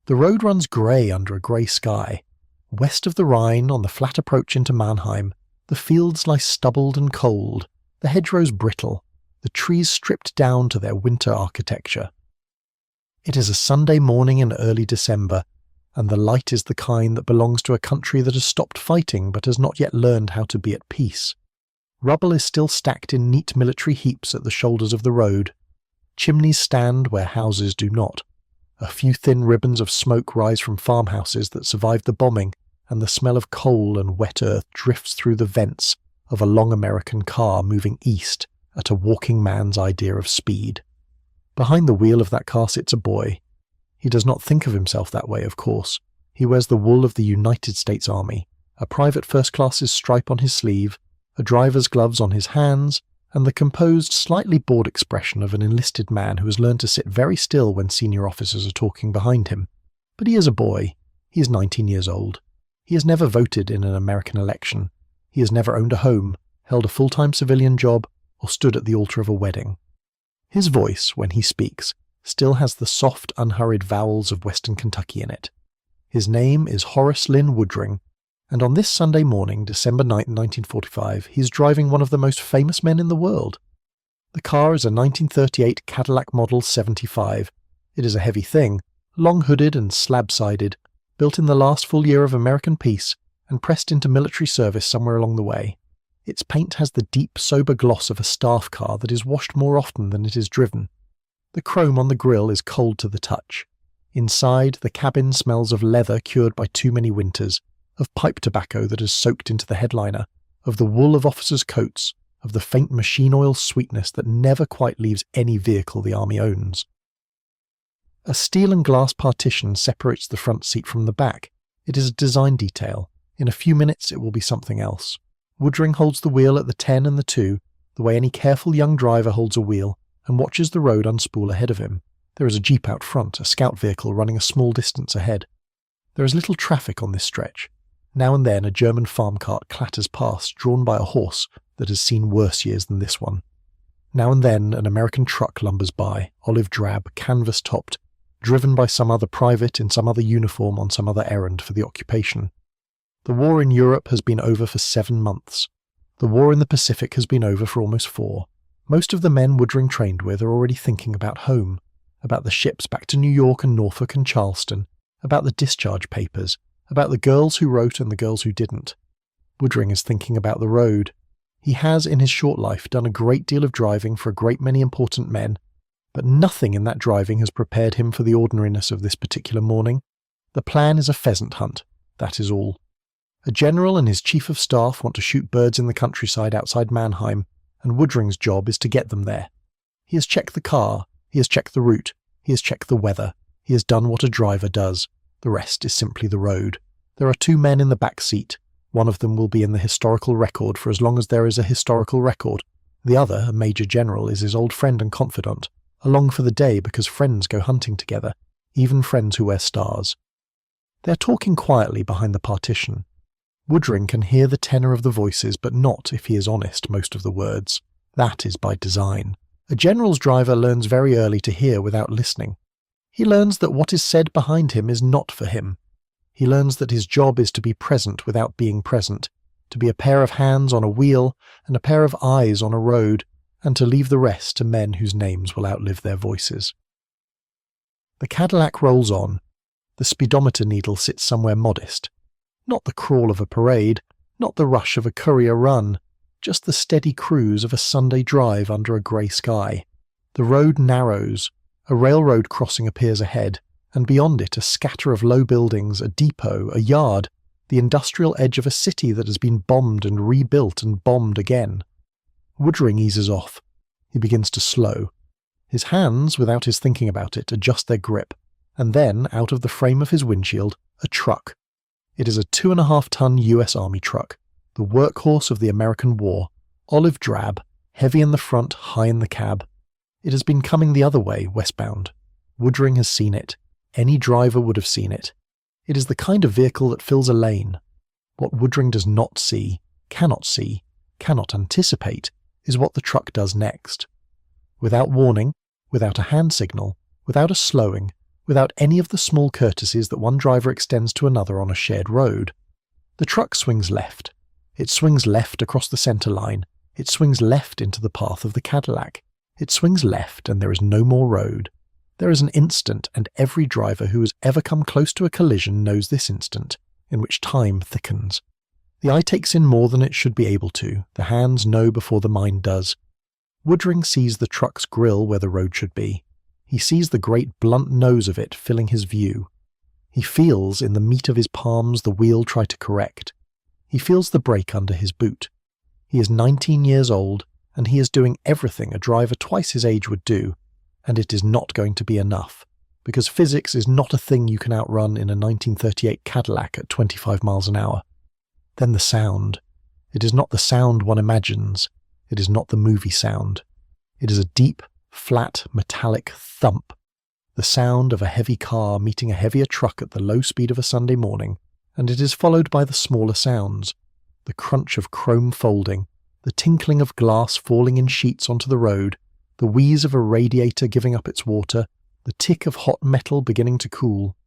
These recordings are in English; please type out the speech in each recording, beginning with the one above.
The road runs grey under a grey sky. West of the Rhine, on the flat approach into Mannheim, the fields lie stubbled and cold, the hedgerows brittle, the trees stripped down to their winter architecture. It is a Sunday morning in early December, and the light is the kind that belongs to a country that has stopped fighting but has not yet learned how to be at peace. Rubble is still stacked in neat military heaps at the shoulders of the road. Chimneys stand where houses do not. A few thin ribbons of smoke rise from farmhouses that survived the bombing, and the smell of coal and wet earth drifts through the vents of a long American car moving east at a walking man's idea of speed. Behind the wheel of that car sits a boy. He does not think of himself that way, of course. He wears the wool of the United States Army, a private first-class's stripe on his sleeve, a driver's gloves on his hands, and the composed, slightly bored expression of an enlisted man who has learned to sit very still when senior officers are talking behind him. But he is a boy. He is 19 years old. He has never voted in an American election. He has never owned a home, held a full-time civilian job, or stood at the altar of a wedding. His voice, when he speaks, still has the soft, unhurried vowels of Western Kentucky in it. His name is Horace Woodring, and on this Sunday morning, December 9, 1945, he is driving one of the most famous men in the world. The car is a 1938 Cadillac Model 75. It is a heavy thing, long-hooded and slab-sided, built in the last full year of American peace and pressed into military service somewhere along the way. Its paint has the deep, sober gloss of a staff car that is washed more often than it is driven. The chrome on the grille is cold to the touch. Inside, the cabin smells of leather cured by too many winters, of pipe tobacco that has soaked into the headliner, of the wool of officers' coats, of the faint machine oil sweetness that never quite leaves any vehicle the army owns. A steel and glass partition separates the front seat from the back. It is a design detail. In a few minutes it will be something else. Woodring holds the wheel at the 10 and the 2, the way any careful young driver holds a wheel, and watches the road unspool ahead of him. There is a jeep out front, a scout vehicle running a small distance ahead. There is little traffic on this stretch. Now and then a German farm cart clatters past, drawn by a horse that has seen worse years than this one. Now and then an American truck lumbers by, olive drab, canvas-topped, driven by some other private in some other uniform on some other errand for the occupation. The war in Europe has been over for 7 months. The war in the Pacific has been over for almost 4. Most of the men Woodring trained with are already thinking about home, about the ships back to New York and Norfolk and Charleston, about the discharge papers, about the girls who wrote and the girls who didn't. Woodring is thinking about the road. He has, in his short life, done a great deal of driving for a great many important men, but nothing in that driving has prepared him for the ordinariness of this particular morning. The plan is a pheasant hunt, that is all. A general and his chief of staff want to shoot birds in the countryside outside Mannheim, and Woodring's job is to get them there. He has checked the car, he has checked the route, he has checked the weather, he has done what a driver does. The rest is simply the road. There are 2 men in the back seat. One of them will be in the historical record for as long as there is a historical record. The other, a major general, is his old friend and confidant, along for the day because friends go hunting together, even friends who wear stars. They are talking quietly behind the partition. Woodring can hear the tenor of the voices, but not, if he is honest, most of the words. That is by design. A general's driver learns very early to hear without listening. He learns that what is said behind him is not for him. He learns that his job is to be present without being present, to be a pair of hands on a wheel and a pair of eyes on a road, and to leave the rest to men whose names will outlive their voices. The Cadillac rolls on. The speedometer needle sits somewhere modest. Not the crawl of a parade, not the rush of a courier run, just the steady cruise of a Sunday drive under a grey sky. The road narrows. A railroad crossing appears ahead, and beyond it a scatter of low buildings, a depot, a yard, the industrial edge of a city that has been bombed and rebuilt and bombed again. Woodring eases off. He begins to slow. His hands, without his thinking about it, adjust their grip, and then, out of the frame of his windshield, a truck. It is a 2.5-ton US Army truck, the workhorse of the American war, olive drab, heavy in the front, high in the cab. It has been coming the other way, westbound. Woodring has seen it. Any driver would have seen it. It is the kind of vehicle that fills a lane. What Woodring does not see, cannot anticipate, is what the truck does next. Without warning, without a hand signal, without a slowing, without any of the small courtesies that one driver extends to another on a shared road. The truck swings left. It swings left across the centre line. It swings left into the path of the Cadillac. It swings left and there is no more road. There is an instant, and every driver who has ever come close to a collision knows this instant, in which time thickens. The eye takes in more than it should be able to. The hands know before the mind does. Woodring sees the truck's grille where the road should be. He sees the great blunt nose of it filling his view. He feels in the meat of his palms the wheel try to correct. He feels the brake under his boot. He is 19 years old, and he is doing everything a driver twice his age would do, and it is not going to be enough, because physics is not a thing you can outrun in a 1938 Cadillac at 25 miles an hour. Then the sound. It is not the sound one imagines. It is not the movie sound. It is a deep, flat, metallic thump, the sound of a heavy car meeting a heavier truck at the low speed of a Sunday morning, and it is followed by the smaller sounds, the crunch of chrome folding, the tinkling of glass falling in sheets onto the road, the wheeze of a radiator giving up its water, the tick of hot metal beginning to cool.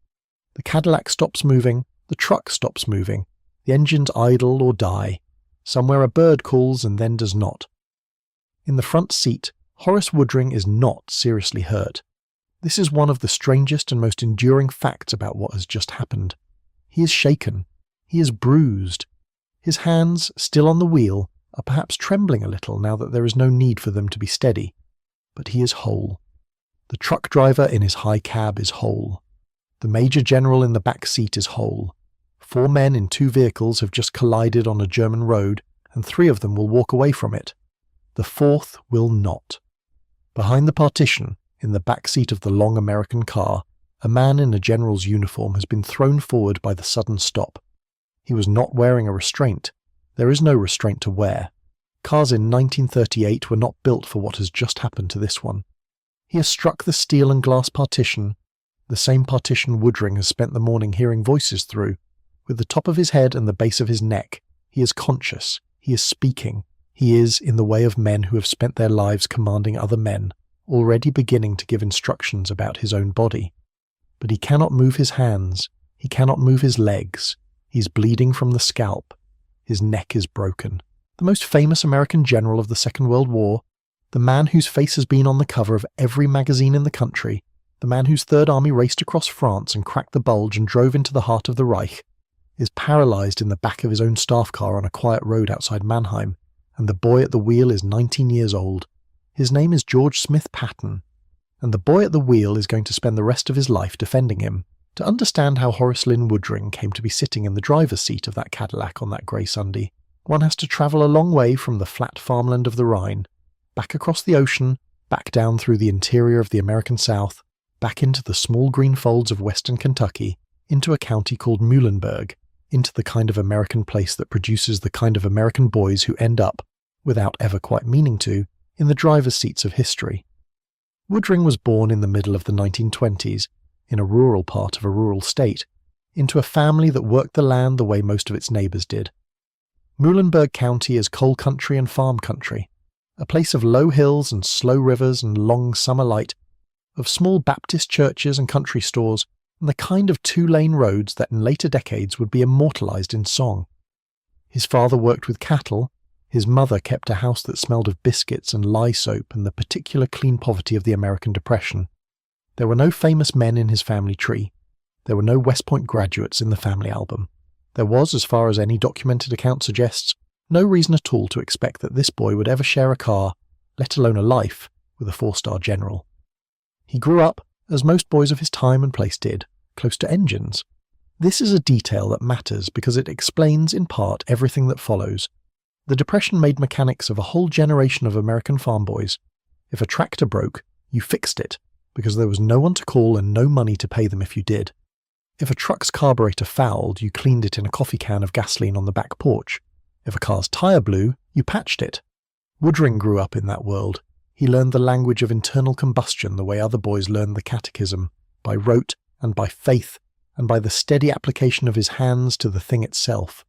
The Cadillac stops moving, the truck stops moving, the engines idle or die. Somewhere a bird calls and then does not. In the front seat, Horace Woodring is not seriously hurt. This is one of the strangest and most enduring facts about what has just happened. He is shaken. He is bruised. His hands, still on the wheel, are perhaps trembling a little now that there is no need for them to be steady. But he is whole. The truck driver in his high cab is whole. The Major General in the back seat is whole. 4 men in 2 vehicles have just collided on a German road, and 3 of them will walk away from it. The 4th will not. Behind the partition, in the back seat of the long American car, a man in a general's uniform has been thrown forward by the sudden stop. He was not wearing a restraint. There is no restraint to wear. Cars in 1938 were not built for what has just happened to this one. He has struck the steel and glass partition, the same partition Woodring has spent the morning hearing voices through. With the top of his head and the base of his neck, he is conscious, he is speaking, he is, in the way of men who have spent their lives commanding other men, already beginning to give instructions about his own body. But he cannot move his hands, he cannot move his legs, he is bleeding from the scalp, his neck is broken. The most famous American general of the Second World War, the man whose face has been on the cover of every magazine in the country, the man whose Third Army raced across France and cracked the bulge and drove into the heart of the Reich, is paralysed in the back of his own staff car on a quiet road outside Mannheim, and the boy at the wheel is 19 years old. His name is George Smith Patton, and the boy at the wheel is going to spend the rest of his life defending him. To understand how Horace Lynn Woodring came to be sitting in the driver's seat of that Cadillac on that grey Sunday, one has to travel a long way from the flat farmland of the Rhine, back across the ocean, back down through the interior of the American South, back into the small green folds of western Kentucky, into a county called Muhlenberg, into the kind of American place that produces the kind of American boys who end up, without ever quite meaning to, in the driver's seats of history. Woodring was born in the middle of the 1920s, in a rural part of a rural state, into a family that worked the land the way most of its neighbours did. Muhlenberg County is coal country and farm country, a place of low hills and slow rivers and long summer light, of small Baptist churches and country stores, and the kind of 2-lane roads that in later decades would be immortalised in song. His father worked with cattle, his mother kept a house that smelled of biscuits and lye soap and the particular clean poverty of the American Depression. There were no famous men in his family tree. There were no West Point graduates in the family album. There was, as far as any documented account suggests, no reason at all to expect that this boy would ever share a car, let alone a life, with a 4-star general. He grew up, as most boys of his time and place did, close to engines. This is a detail that matters because it explains, in part, everything that follows. The Depression made mechanics of a whole generation of American farm boys. If a tractor broke, you fixed it, because there was no one to call and no money to pay them if you did. If a truck's carburetor fouled, you cleaned it in a coffee can of gasoline on the back porch. If a car's tyre blew, you patched it. Woodring grew up in that world. He learned the language of internal combustion the way other boys learned the catechism, by rote and by faith, and by the steady application of his hands to the thing itself.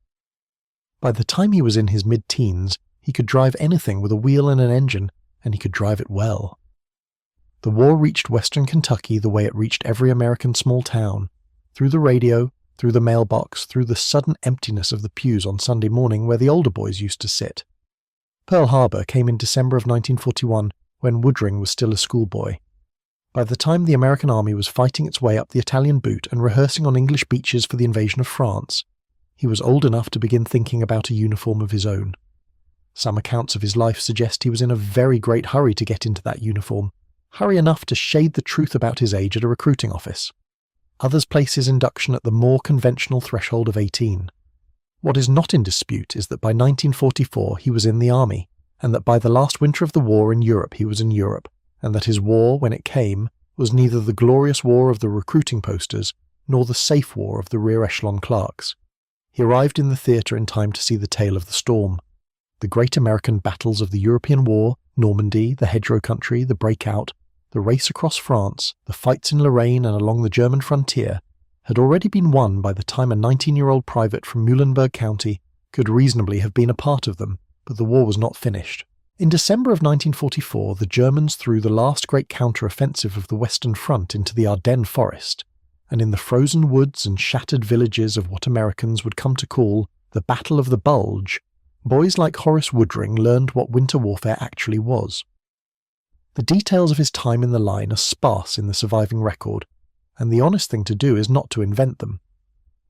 By the time he was in his mid-teens, he could drive anything with a wheel and an engine, and he could drive it well. The war reached western Kentucky the way it reached every American small town, through the radio, through the mailbox, through the sudden emptiness of the pews on Sunday morning where the older boys used to sit. Pearl Harbor came in December of 1941 when Woodring was still a schoolboy. By the time the American army was fighting its way up the Italian boot and rehearsing on English beaches for the invasion of France, he was old enough to begin thinking about a uniform of his own. Some accounts of his life suggest he was in a very great hurry to get into that uniform, hurry enough to shade the truth about his age at a recruiting office. Others place his induction at the more conventional threshold of 18. What is not in dispute is that by 1944 he was in the army, and that by the last winter of the war in Europe he was in Europe, and that his war, when it came, was neither the glorious war of the recruiting posters nor the safe war of the rear echelon clerks. He arrived in the theatre in time to see the tale of the storm. The great American battles of the European War, Normandy, the Hedgerow Country, the Breakout, the race across France, the fights in Lorraine and along the German frontier, had already been won by the time a 19-year-old private from Muhlenberg County could reasonably have been a part of them, but the war was not finished. In December of 1944, the Germans threw the last great counter-offensive of the Western Front into the Ardennes forest, and in the frozen woods and shattered villages of what Americans would come to call the Battle of the Bulge, boys like Horace Woodring learned what winter warfare actually was. The details of his time in the line are sparse in the surviving record, and the honest thing to do is not to invent them.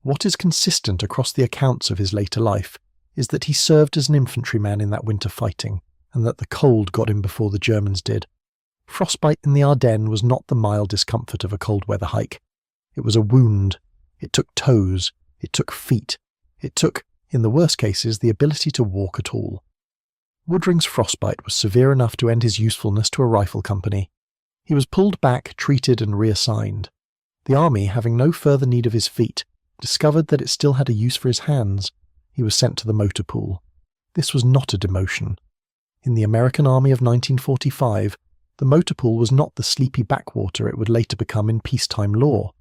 What is consistent across the accounts of his later life is that he served as an infantryman in that winter fighting, and that the cold got him before the Germans did. Frostbite in the Ardennes was not the mild discomfort of a cold weather hike. It was a wound. It took toes. It took feet. It took, in the worst cases, the ability to walk at all. Woodring's frostbite was severe enough to end his usefulness to a rifle company. He was pulled back, treated and reassigned. The army, having no further need of his feet, discovered that it still had a use for his hands. He was sent to the motor pool. This was not a demotion. In the American Army of 1945, the motor pool was not the sleepy backwater it would later become in peacetime law.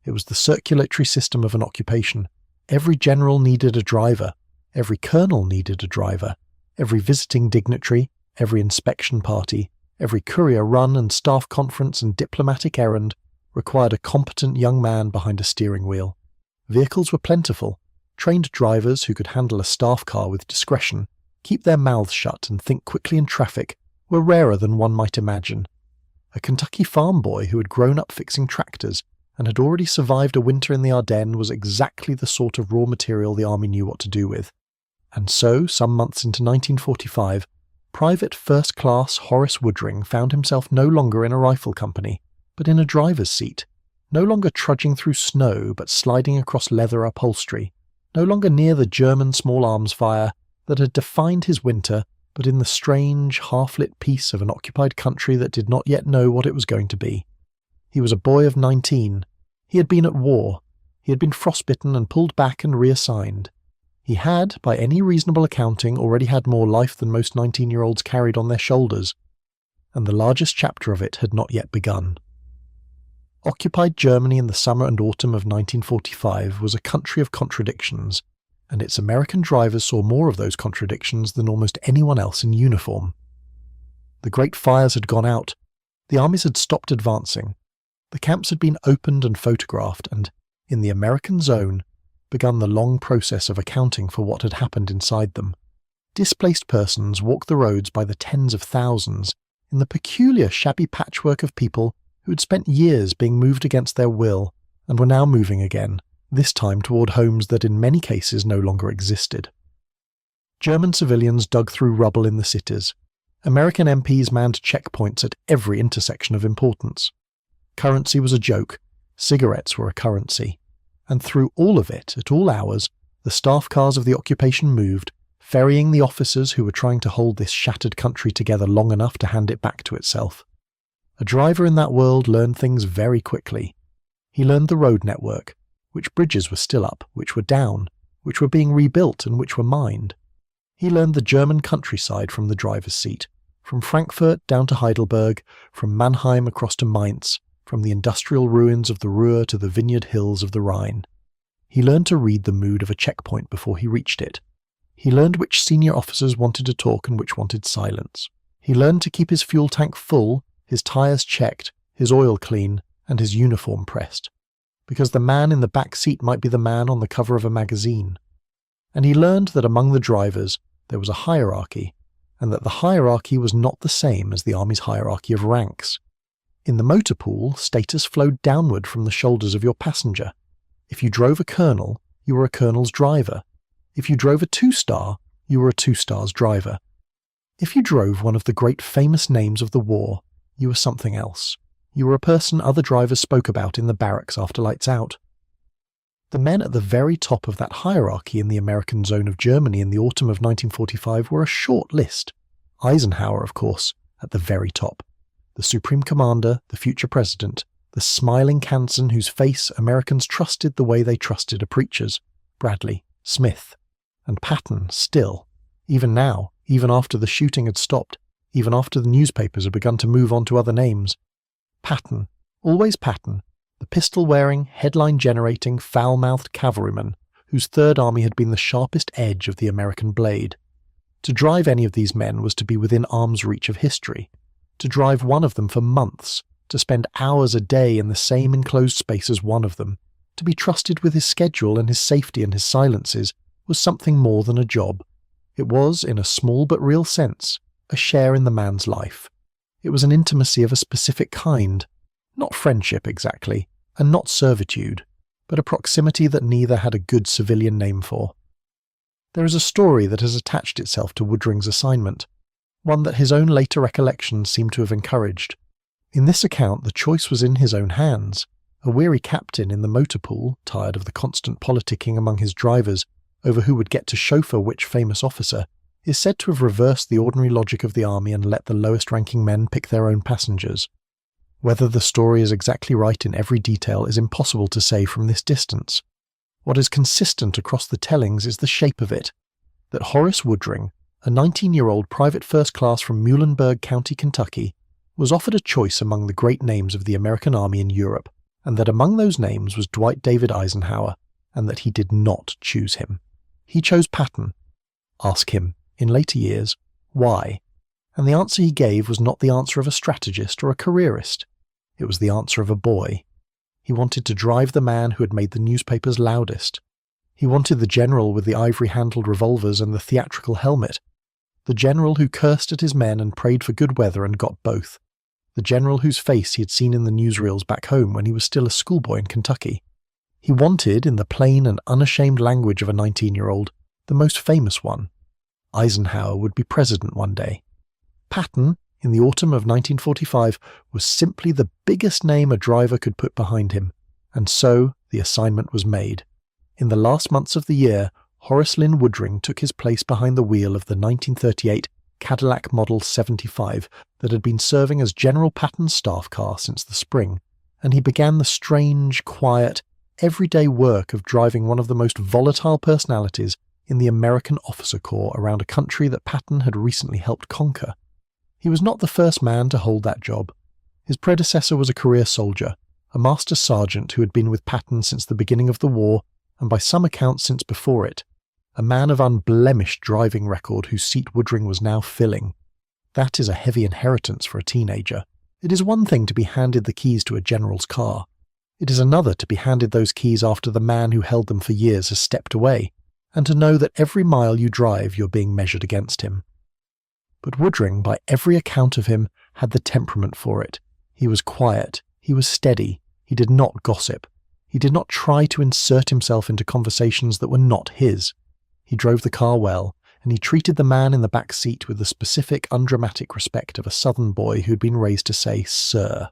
It was the circulatory system of an occupation. Every general needed a driver. Every colonel needed a driver. Every visiting dignitary, every inspection party, every courier run and staff conference and diplomatic errand required a competent young man behind a steering wheel. Vehicles were plentiful. Trained drivers who could handle a staff car with discretion, keep their mouths shut and think quickly in traffic were rarer than one might imagine. A Kentucky farm boy who had grown up fixing tractors and had already survived a winter in the Ardennes was exactly the sort of raw material the army knew what to do with. And so, some months into 1945, Private First Class Horace Woodring found himself no longer in a rifle company, but in a driver's seat, no longer trudging through snow but sliding across leather upholstery, no longer near the German small arms fire that had defined his winter, but in the strange, half-lit peace of an occupied country that did not yet know what it was going to be. He was a boy of 19. He had been at war. He had been frostbitten and pulled back and reassigned. He had, by any reasonable accounting, already had more life than most 19-year-olds carried on their shoulders, and the largest chapter of it had not yet begun. Occupied Germany in the summer and autumn of 1945 was a country of contradictions, and its American drivers saw more of those contradictions than almost anyone else in uniform. The great fires had gone out. The armies had stopped advancing. The camps had been opened and photographed, and, in the American zone, begun the long process of accounting for what had happened inside them. Displaced persons walked the roads by the tens of thousands, in the peculiar shabby patchwork of people who had spent years being moved against their will, and were now moving again, this time toward homes that in many cases no longer existed. German civilians dug through rubble in the cities. American MPs manned checkpoints at every intersection of importance. Currency was a joke. Cigarettes were a currency. And through all of it, at all hours, the staff cars of the occupation moved, ferrying the officers who were trying to hold this shattered country together long enough to hand it back to itself. A driver in that world learned things very quickly. He learned the road network, which bridges were still up, which were down, which were being rebuilt and which were mined. He learned the German countryside from the driver's seat, from Frankfurt down to Heidelberg, from Mannheim across to Mainz, from the industrial ruins of the Ruhr to the vineyard hills of the Rhine. He learned to read the mood of a checkpoint before he reached it. He learned which senior officers wanted to talk and which wanted silence. He learned to keep his fuel tank full, his tires checked, his oil clean, and his uniform pressed. Because the man in the back seat might be the man on the cover of a magazine. And he learned that among the drivers there was a hierarchy, and that the hierarchy was not the same as the Army's hierarchy of ranks. In the motor pool, status flowed downward from the shoulders of your passenger. If you drove a colonel, you were a colonel's driver. If you drove a 2-star, you were a 2-star's driver. If you drove one of the great famous names of the war, you were something else. You were a person other drivers spoke about in the barracks after lights out. The men at the very top of that hierarchy in the American zone of Germany in the autumn of 1945 were a short list. Eisenhower, of course, at the very top. The Supreme Commander, the future president, the smiling Canson whose face Americans trusted the way they trusted a preacher's, Bradley, Smith, and Patton still, even now, even after the shooting had stopped, even after the newspapers had begun to move on to other names. Patton, always Patton, the pistol-wearing, headline-generating, foul-mouthed cavalryman whose Third Army had been the sharpest edge of the American blade. To drive any of these men was to be within arm's reach of history. To drive one of them for months, to spend hours a day in the same enclosed space as one of them, to be trusted with his schedule and his safety and his silences, was something more than a job. It was, in a small but real sense, a share in the man's life. It was an intimacy of a specific kind, not friendship exactly, and not servitude, but a proximity that neither had a good civilian name for. There is a story that has attached itself to Woodring's assignment, one that his own later recollections seem to have encouraged. In this account, the choice was in his own hands. A weary captain in the motor pool, tired of the constant politicking among his drivers over who would get to chauffeur which famous officer, is said to have reversed the ordinary logic of the army and let the lowest-ranking men pick their own passengers. Whether the story is exactly right in every detail is impossible to say from this distance. What is consistent across the tellings is the shape of it, that Horace Woodring, a 19-year-old private first class from Muhlenberg County, Kentucky, was offered a choice among the great names of the American army in Europe, and that among those names was Dwight David Eisenhower, and that he did not choose him. He chose Patton. Ask him, in later years, why? And the answer he gave was not the answer of a strategist or a careerist. It was the answer of a boy. He wanted to drive the man who had made the newspapers loudest. He wanted the general with the ivory-handled revolvers and the theatrical helmet. The general who cursed at his men and prayed for good weather and got both. The general whose face he had seen in the newsreels back home when he was still a schoolboy in Kentucky. He wanted, in the plain and unashamed language of a 19-year-old, the most famous one. Eisenhower would be president one day. Patton, in the autumn of 1945, was simply the biggest name a driver could put behind him, and so the assignment was made. In the last months of the year, Horace Lynn Woodring took his place behind the wheel of the 1938 Cadillac Model 75 that had been serving as General Patton's staff car since the spring, and he began the strange, quiet, everyday work of driving one of the most volatile personalities in the American officer corps around a country that Patton had recently helped conquer. He was not the first man to hold that job. His predecessor was a career soldier, a master sergeant who had been with Patton since the beginning of the war, and by some accounts since before it, a man of unblemished driving record whose seat Woodring was now filling. That is a heavy inheritance for a teenager. It is one thing to be handed the keys to a general's car. It is another to be handed those keys after the man who held them for years has stepped away, and to know that every mile you drive you're being measured against him. But Woodring, by every account of him, had the temperament for it. He was quiet, he was steady, he did not gossip. He did not try to insert himself into conversations that were not his. He drove the car well, and he treated the man in the back seat with the specific, undramatic respect of a southern boy who had been raised to say, "Sir."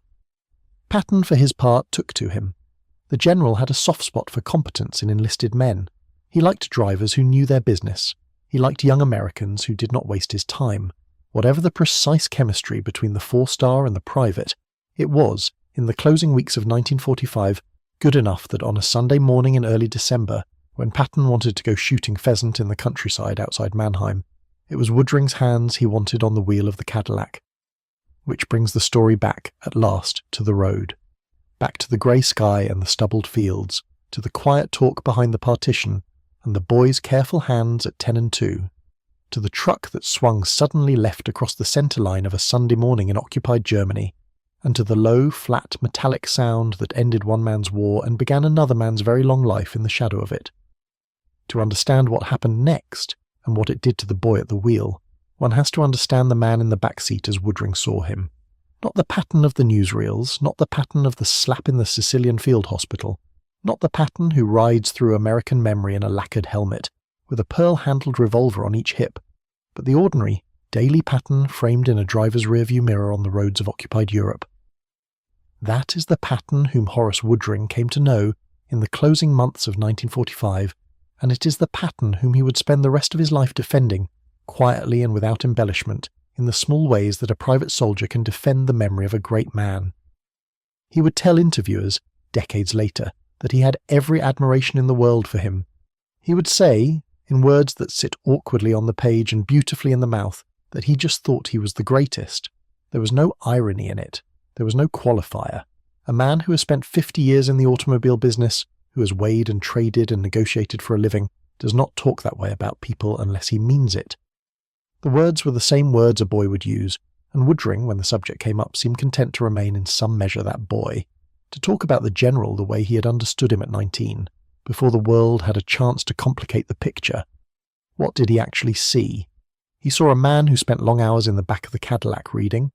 Patton, for his part, took to him. The general had a soft spot for competence in enlisted men. He liked drivers who knew their business. He liked young Americans who did not waste his time. Whatever the precise chemistry between the 4-star and the private, it was, in the closing weeks of 1945, good enough that on a Sunday morning in early December, when Patton wanted to go shooting pheasant in the countryside outside Mannheim, it was Woodring's hands he wanted on the wheel of the Cadillac. Which brings the story back, at last, to the road. Back to the grey sky and the stubbled fields, to the quiet talk behind the partition, and the boy's careful hands at 10 and 2, to the truck that swung suddenly left across the centre line of a Sunday morning in occupied Germany, and to the low, flat, metallic sound that ended one man's war and began another man's very long life in the shadow of it. To understand what happened next, and what it did to the boy at the wheel, one has to understand the man in the back seat as Woodring saw him. Not the Patton of the newsreels, not the Patton of the slap in the Sicilian field hospital, not the Patton who rides through American memory in a lacquered helmet, with a pearl-handled revolver on each hip, but the ordinary, daily Patton framed in a driver's rearview mirror on the roads of occupied Europe. That is the Patton whom Horace Woodring came to know in the closing months of 1945, and it is the Patton whom he would spend the rest of his life defending, quietly and without embellishment, in the small ways that a private soldier can defend the memory of a great man. He would tell interviewers, decades later, that he had every admiration in the world for him. He would say, in words that sit awkwardly on the page and beautifully in the mouth, that he just thought he was the greatest. There was no irony in it. There was no qualifier. A man who has spent 50 years in the automobile business, who has weighed and traded and negotiated for a living, does not talk that way about people unless he means it. The words were the same words a boy would use, and Woodring, when the subject came up, seemed content to remain in some measure that boy, to talk about the general the way he had understood him at 19, before the world had a chance to complicate the picture. What did he actually see? He saw a man who spent long hours in the back of the Cadillac reading.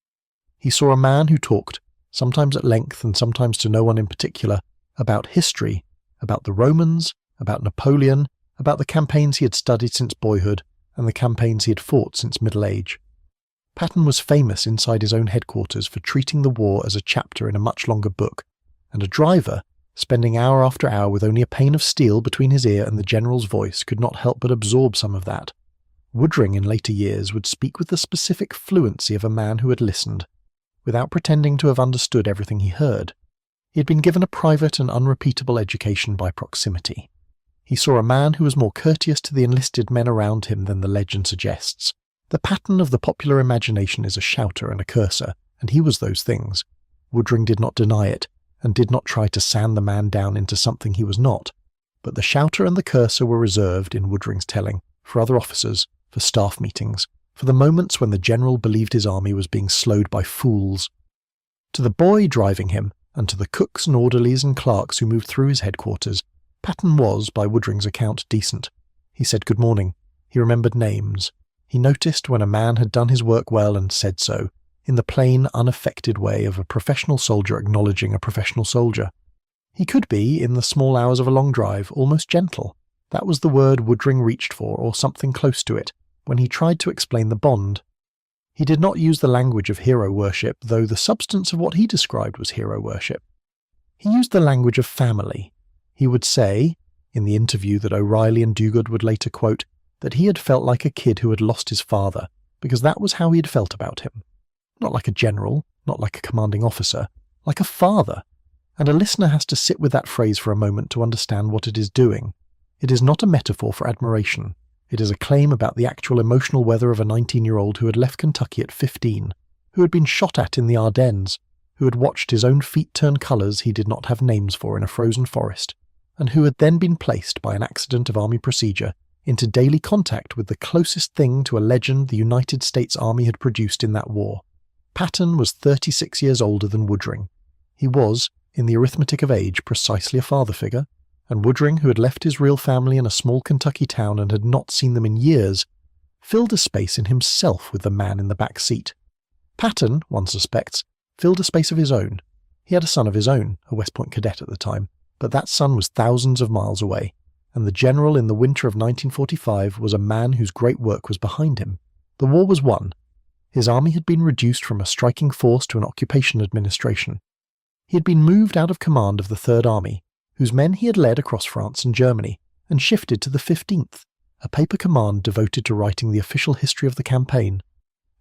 He saw a man who talked, sometimes at length and sometimes to no one in particular, about history, about the Romans, about Napoleon, about the campaigns he had studied since boyhood, and the campaigns he had fought since middle age. Patton was famous inside his own headquarters for treating the war as a chapter in a much longer book, and a driver, spending hour after hour with only a pane of steel between his ear and the general's voice, could not help but absorb some of that. Woodring in later years would speak with the specific fluency of a man who had listened, without pretending to have understood everything he heard. He had been given a private and unrepeatable education by proximity. He saw a man who was more courteous to the enlisted men around him than the legend suggests. The Patton of the popular imagination is a shouter and a curser, and he was those things. Woodring did not deny it, and did not try to sand the man down into something he was not. But the shouter and the curser were reserved, in Woodring's telling, for other officers, for staff meetings, for the moments when the general believed his army was being slowed by fools. To the boy driving him, and to the cooks and orderlies and clerks who moved through his headquarters, Patton was, by Woodring's account, decent. He said good morning. He remembered names. He noticed when a man had done his work well and said so, in the plain, unaffected way of a professional soldier acknowledging a professional soldier. He could be, in the small hours of a long drive, almost gentle. That was the word Woodring reached for, or something close to it, when he tried to explain the bond. He did not use the language of hero worship, though the substance of what he described was hero worship. He used the language of family. He would say, in the interview that O'Reilly and Duguid would later quote, that he had felt like a kid who had lost his father, because that was how he had felt about him. Not like a general, not like a commanding officer, like a father. And a listener has to sit with that phrase for a moment to understand what it is doing. It is not a metaphor for admiration. It is a claim about the actual emotional weather of a 19-year-old who had left Kentucky at 15, who had been shot at in the Ardennes, who had watched his own feet turn colours he did not have names for in a frozen forest, and who had then been placed by an accident of army procedure into daily contact with the closest thing to a legend the United States Army had produced in that war. Patton was 36 years older than Woodring. He was, in the arithmetic of age, precisely a father figure, and Woodring, who had left his real family in a small Kentucky town and had not seen them in years, filled a space in himself with the man in the back seat. Patton, one suspects, filled a space of his own. He had a son of his own, a West Point cadet at the time, but that son was thousands of miles away, and the general in the winter of 1945 was a man whose great work was behind him. The war was won. His army had been reduced from a striking force to an occupation administration. He had been moved out of command of the Third Army, whose men he had led across France and Germany, and shifted to the 15th, a paper command devoted to writing the official history of the campaign.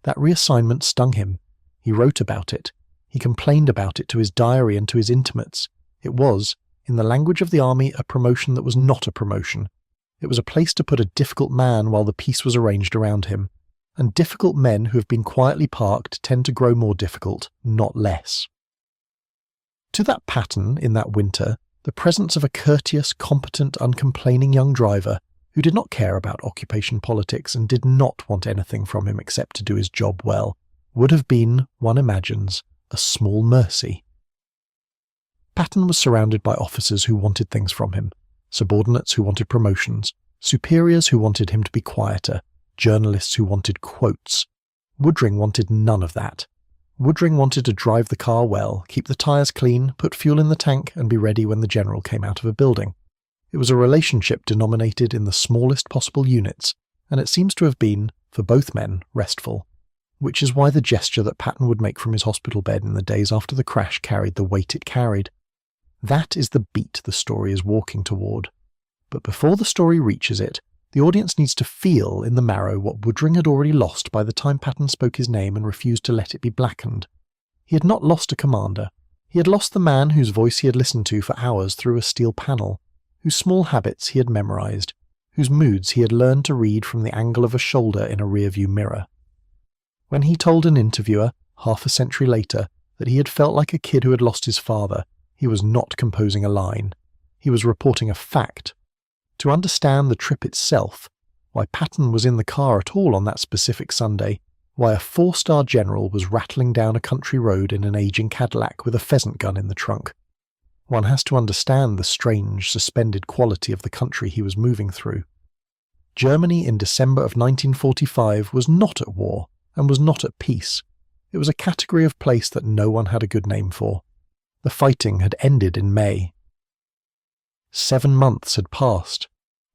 That reassignment stung him. He wrote about it. He complained about it to his diary and to his intimates. It was, in the language of the army, a promotion that was not a promotion. It was a place to put a difficult man while the peace was arranged around him. And difficult men who have been quietly parked tend to grow more difficult, not less. To that Patton, in that winter, the presence of a courteous, competent, uncomplaining young driver, who did not care about occupation politics and did not want anything from him except to do his job well, would have been, one imagines, a small mercy. Patton was surrounded by officers who wanted things from him, subordinates who wanted promotions, superiors who wanted him to be quieter, journalists who wanted quotes. Woodring wanted none of that. Woodring wanted to drive the car well, keep the tyres clean, put fuel in the tank, and be ready when the general came out of a building. It was a relationship denominated in the smallest possible units, and it seems to have been, for both men, restful. Which is why the gesture that Patton would make from his hospital bed in the days after the crash carried the weight it carried. That is the beat the story is walking toward. But before the story reaches it, the audience needs to feel in the marrow what Woodring had already lost by the time Patton spoke his name and refused to let it be blackened. He had not lost a commander. He had lost the man whose voice he had listened to for hours through a steel panel, whose small habits he had memorized, whose moods he had learned to read from the angle of a shoulder in a rearview mirror. When he told an interviewer, half a century later, that he had felt like a kid who had lost his father, he was not composing a line. He was reporting a fact. To understand the trip itself, why Patton was in the car at all on that specific Sunday, why a 4-star general was rattling down a country road in an aging Cadillac with a pheasant gun in the trunk, one has to understand the strange, suspended quality of the country he was moving through. Germany in December of 1945 was not at war and was not at peace. It was a category of place that no one had a good name for. The fighting had ended in May. 7 months had passed.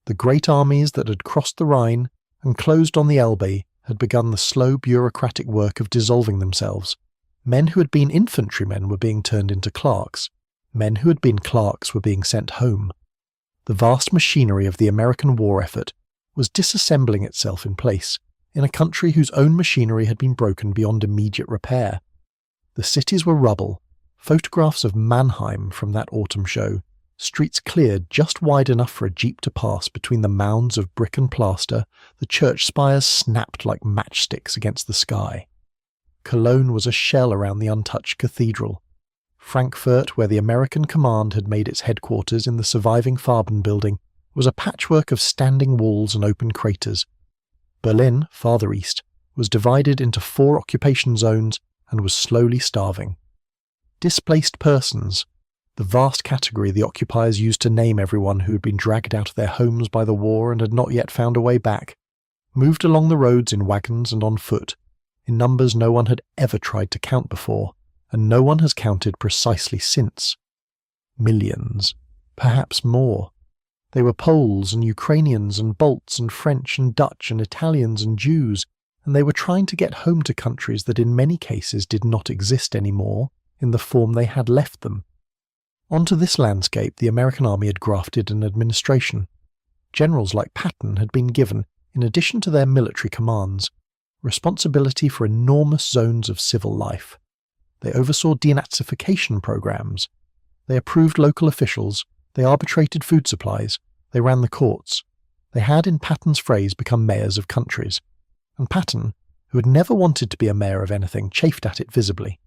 The great armies that had crossed the Rhine and closed on the Elbe had begun the slow bureaucratic work of dissolving themselves. Men who had been infantrymen were being turned into clerks. Men who had been clerks were being sent home. The vast machinery of the American war effort was disassembling itself in place, in a country whose own machinery had been broken beyond immediate repair. The cities were rubble, photographs of Mannheim from that autumn show, streets cleared just wide enough for a jeep to pass between the mounds of brick and plaster, the church spires snapped like matchsticks against the sky. Cologne was a shell around the untouched cathedral. Frankfurt, where the American command had made its headquarters in the surviving Farben building, was a patchwork of standing walls and open craters. Berlin, farther east, was divided into 4 occupation zones and was slowly starving. Displaced persons, the vast category the occupiers used to name everyone who had been dragged out of their homes by the war and had not yet found a way back, moved along the roads in wagons and on foot, in numbers no one had ever tried to count before, and no one has counted precisely since. Millions, perhaps more. They were Poles and Ukrainians and Balts and French and Dutch and Italians and Jews, and they were trying to get home to countries that in many cases did not exist anymore in the form they had left them. Onto this landscape the American army had grafted an administration. Generals like Patton had been given, in addition to their military commands, responsibility for enormous zones of civil life. They oversaw denazification programs. They approved local officials. They arbitrated food supplies. They ran the courts. They had, in Patton's phrase, become mayors of countries. And Patton, who had never wanted to be a mayor of anything, chafed at it visibly.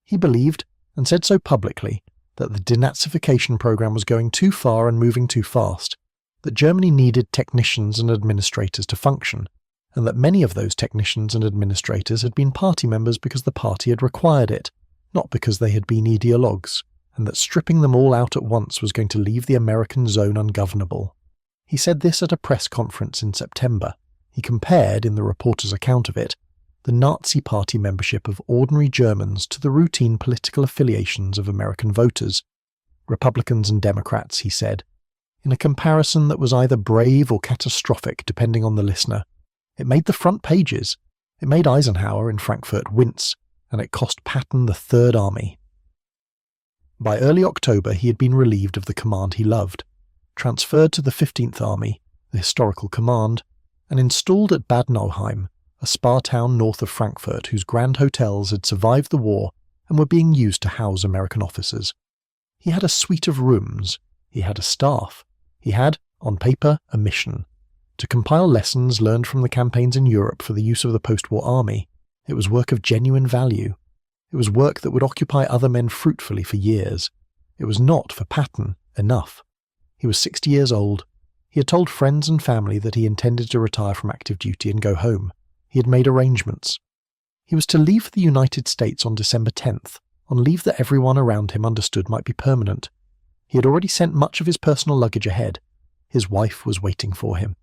He believed, and said so publicly, that the denazification program was going too far and moving too fast, that Germany needed technicians and administrators to function, and that many of those technicians and administrators had been party members because the party had required it, not because they had been ideologues, and that stripping them all out at once was going to leave the American zone ungovernable. He said this at a press conference in September. He compared, in the reporter's account of it, the Nazi Party membership of ordinary Germans to the routine political affiliations of American voters. Republicans and Democrats, he said, in a comparison that was either brave or catastrophic depending on the listener. It made the front pages. It made Eisenhower in Frankfurt wince, and it cost Patton the Third Army. By early October he had been relieved of the command he loved, transferred to the 15th Army, the historical command, and installed at Bad Nauheim, a spa town north of Frankfurt whose grand hotels had survived the war and were being used to house American officers. He had a suite of rooms. He had a staff. He had, on paper, a mission. To compile lessons learned from the campaigns in Europe for the use of the post-war army. It was work of genuine value. It was work that would occupy other men fruitfully for years. It was not, for Patton, enough. He was 60 years old. He had told friends and family that he intended to retire from active duty and go home. He had made arrangements. He was to leave for the United States on December 10th, on leave that everyone around him understood might be permanent. He had already sent much of his personal luggage ahead. His wife was waiting for him.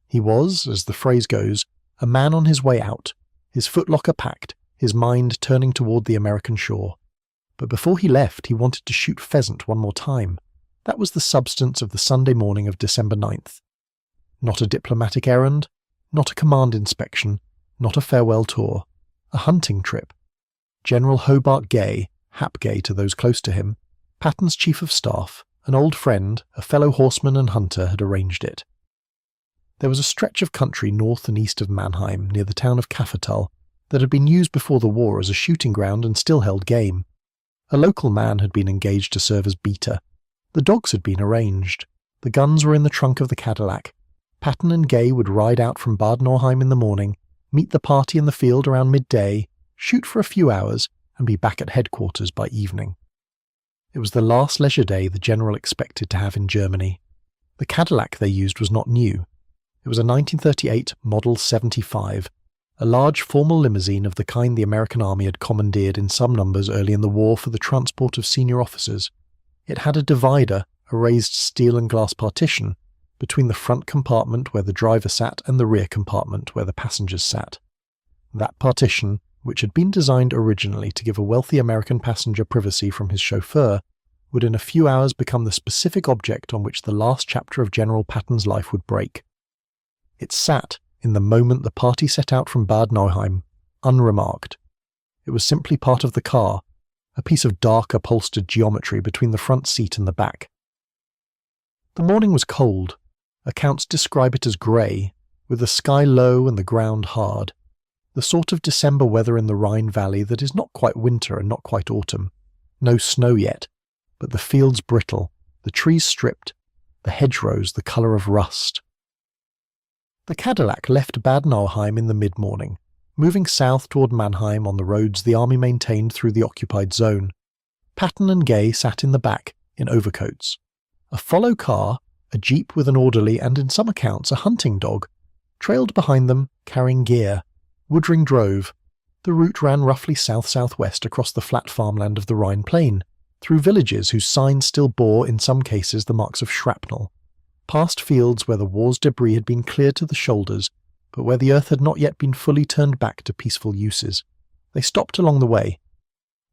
He was, as the phrase goes, a man on his way out, his footlocker packed, his mind turning toward the American shore. But before he left, he wanted to shoot pheasant one more time. That was the substance of the Sunday morning of December 9th. Not a diplomatic errand, not a command inspection, not a farewell tour. A hunting trip. General Hobart Gay, Hap Gay to those close to him, Patton's chief of staff, an old friend, a fellow horseman and hunter, had arranged it. There was a stretch of country north and east of Mannheim, near the town of Kaffertal, that had been used before the war as a shooting ground and still held game. A local man had been engaged to serve as beater. The dogs had been arranged. The guns were in the trunk of the Cadillac. Patton and Gay would ride out from Bad Nauheim in the morning, meet the party in the field around midday, shoot for a few hours, and be back at headquarters by evening. It was the last leisure day the general expected to have in Germany. The Cadillac they used was not new. It was a 1938 Model 75, a large formal limousine of the kind the American Army had commandeered in some numbers early in the war for the transport of senior officers. It had a divider, a raised steel and glass partition, between the front compartment where the driver sat and the rear compartment where the passengers sat. That partition, which had been designed originally to give a wealthy American passenger privacy from his chauffeur, would in a few hours become the specific object on which the last chapter of General Patton's life would break. It sat, in the moment the party set out from Bad Nauheim, unremarked. It was simply part of the car, a piece of dark upholstered geometry between the front seat and the back. The morning was cold. Accounts describe it as grey, with the sky low and the ground hard, the sort of December weather in the Rhine Valley that is not quite winter and not quite autumn. No snow yet, but the fields brittle, the trees stripped, the hedgerows the colour of rust. The Cadillac left Bad Nauheim in the mid-morning, moving south toward Mannheim on the roads the army maintained through the occupied zone. Patton and Gay sat in the back, in overcoats. A follow car, a jeep with an orderly and in some accounts a hunting dog, trailed behind them, carrying gear. Woodring drove. The route ran roughly south-southwest across the flat farmland of the Rhine Plain, through villages whose signs still bore, in some cases, the marks of shrapnel, past fields where the war's debris had been cleared to the shoulders, but where the earth had not yet been fully turned back to peaceful uses. They stopped along the way.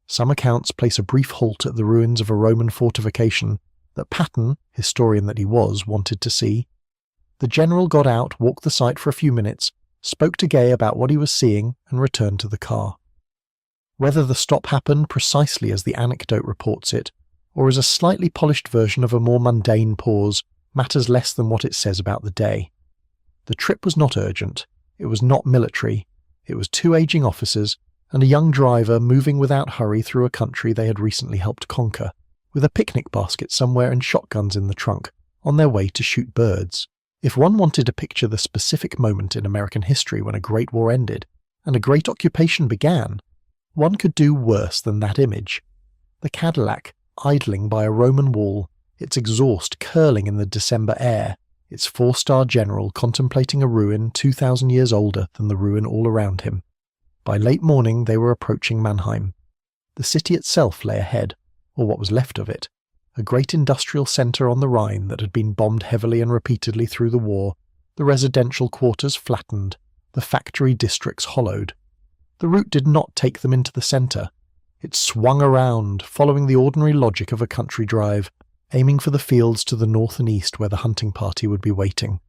Some accounts place a brief halt at the ruins of a Roman fortification that Patton, historian that he was, wanted to see. The general got out, walked the site for a few minutes, spoke to Gay about what he was seeing, and returned to the car. Whether the stop happened precisely as the anecdote reports it, or as a slightly polished version of a more mundane pause, matters less than what it says about the day. The trip was not urgent, it was not military, it was two aging officers and a young driver moving without hurry through a country they had recently helped conquer, with a picnic basket somewhere and shotguns in the trunk, on their way to shoot birds. If one wanted to picture the specific moment in American history when a great war ended, and a great occupation began, one could do worse than that image. The Cadillac, idling by a Roman wall, its exhaust curling in the December air, its four-star general contemplating a ruin 2,000 years older than the ruin all around him. By late morning they were approaching Mannheim. The city itself lay ahead, or what was left of it, a great industrial centre on the Rhine that had been bombed heavily and repeatedly through the war, the residential quarters flattened, the factory districts hollowed. The route did not take them into the centre. It swung around, following the ordinary logic of a country drive, aiming for the fields to the north and east where the hunting party would be waiting.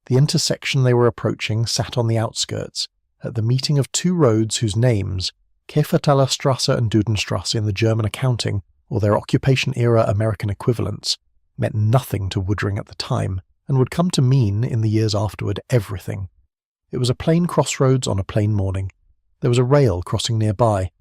The intersection they were approaching sat on the outskirts, at the meeting of two roads whose names, Käfertaler Strasse and Dudenstrasse in the German accounting, or their occupation-era American equivalents, meant nothing to Woodring at the time, and would come to mean, in the years afterward, everything. It was a plain crossroads on a plain morning. There was a rail crossing nearby.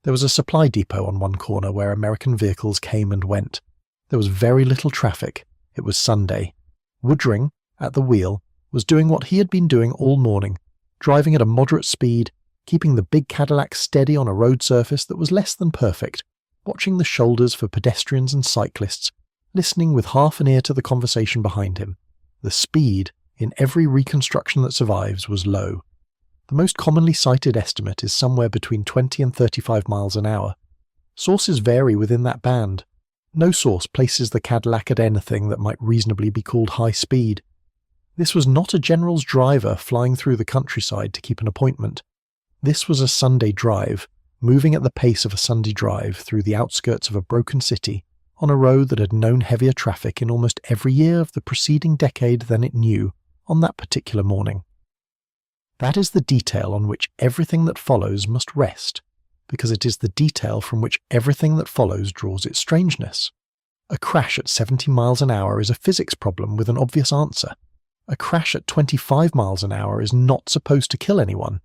There was a supply depot on one corner where American vehicles came and went. There was very little traffic. It was Sunday. Woodring, at the wheel, was doing what he had been doing all morning, driving at a moderate speed, keeping the big Cadillac steady on a road surface that was less than perfect, watching the shoulders for pedestrians and cyclists, listening with half an ear to the conversation behind him. The speed, in every reconstruction that survives, was low. The most commonly cited estimate is somewhere between 20 and 35 miles an hour. Sources vary within that band. No source places the Cadillac at anything that might reasonably be called high speed. This was not a general's driver flying through the countryside to keep an appointment. This was a Sunday drive, moving at the pace of a Sunday drive through the outskirts of a broken city, on a road that had known heavier traffic in almost every year of the preceding decade than it knew on that particular morning. That is the detail on which everything that follows must rest, because it is the detail from which everything that follows draws its strangeness. A crash at 70 miles an hour is a physics problem with an obvious answer. A crash at 25 miles an hour is not supposed to kill anyone.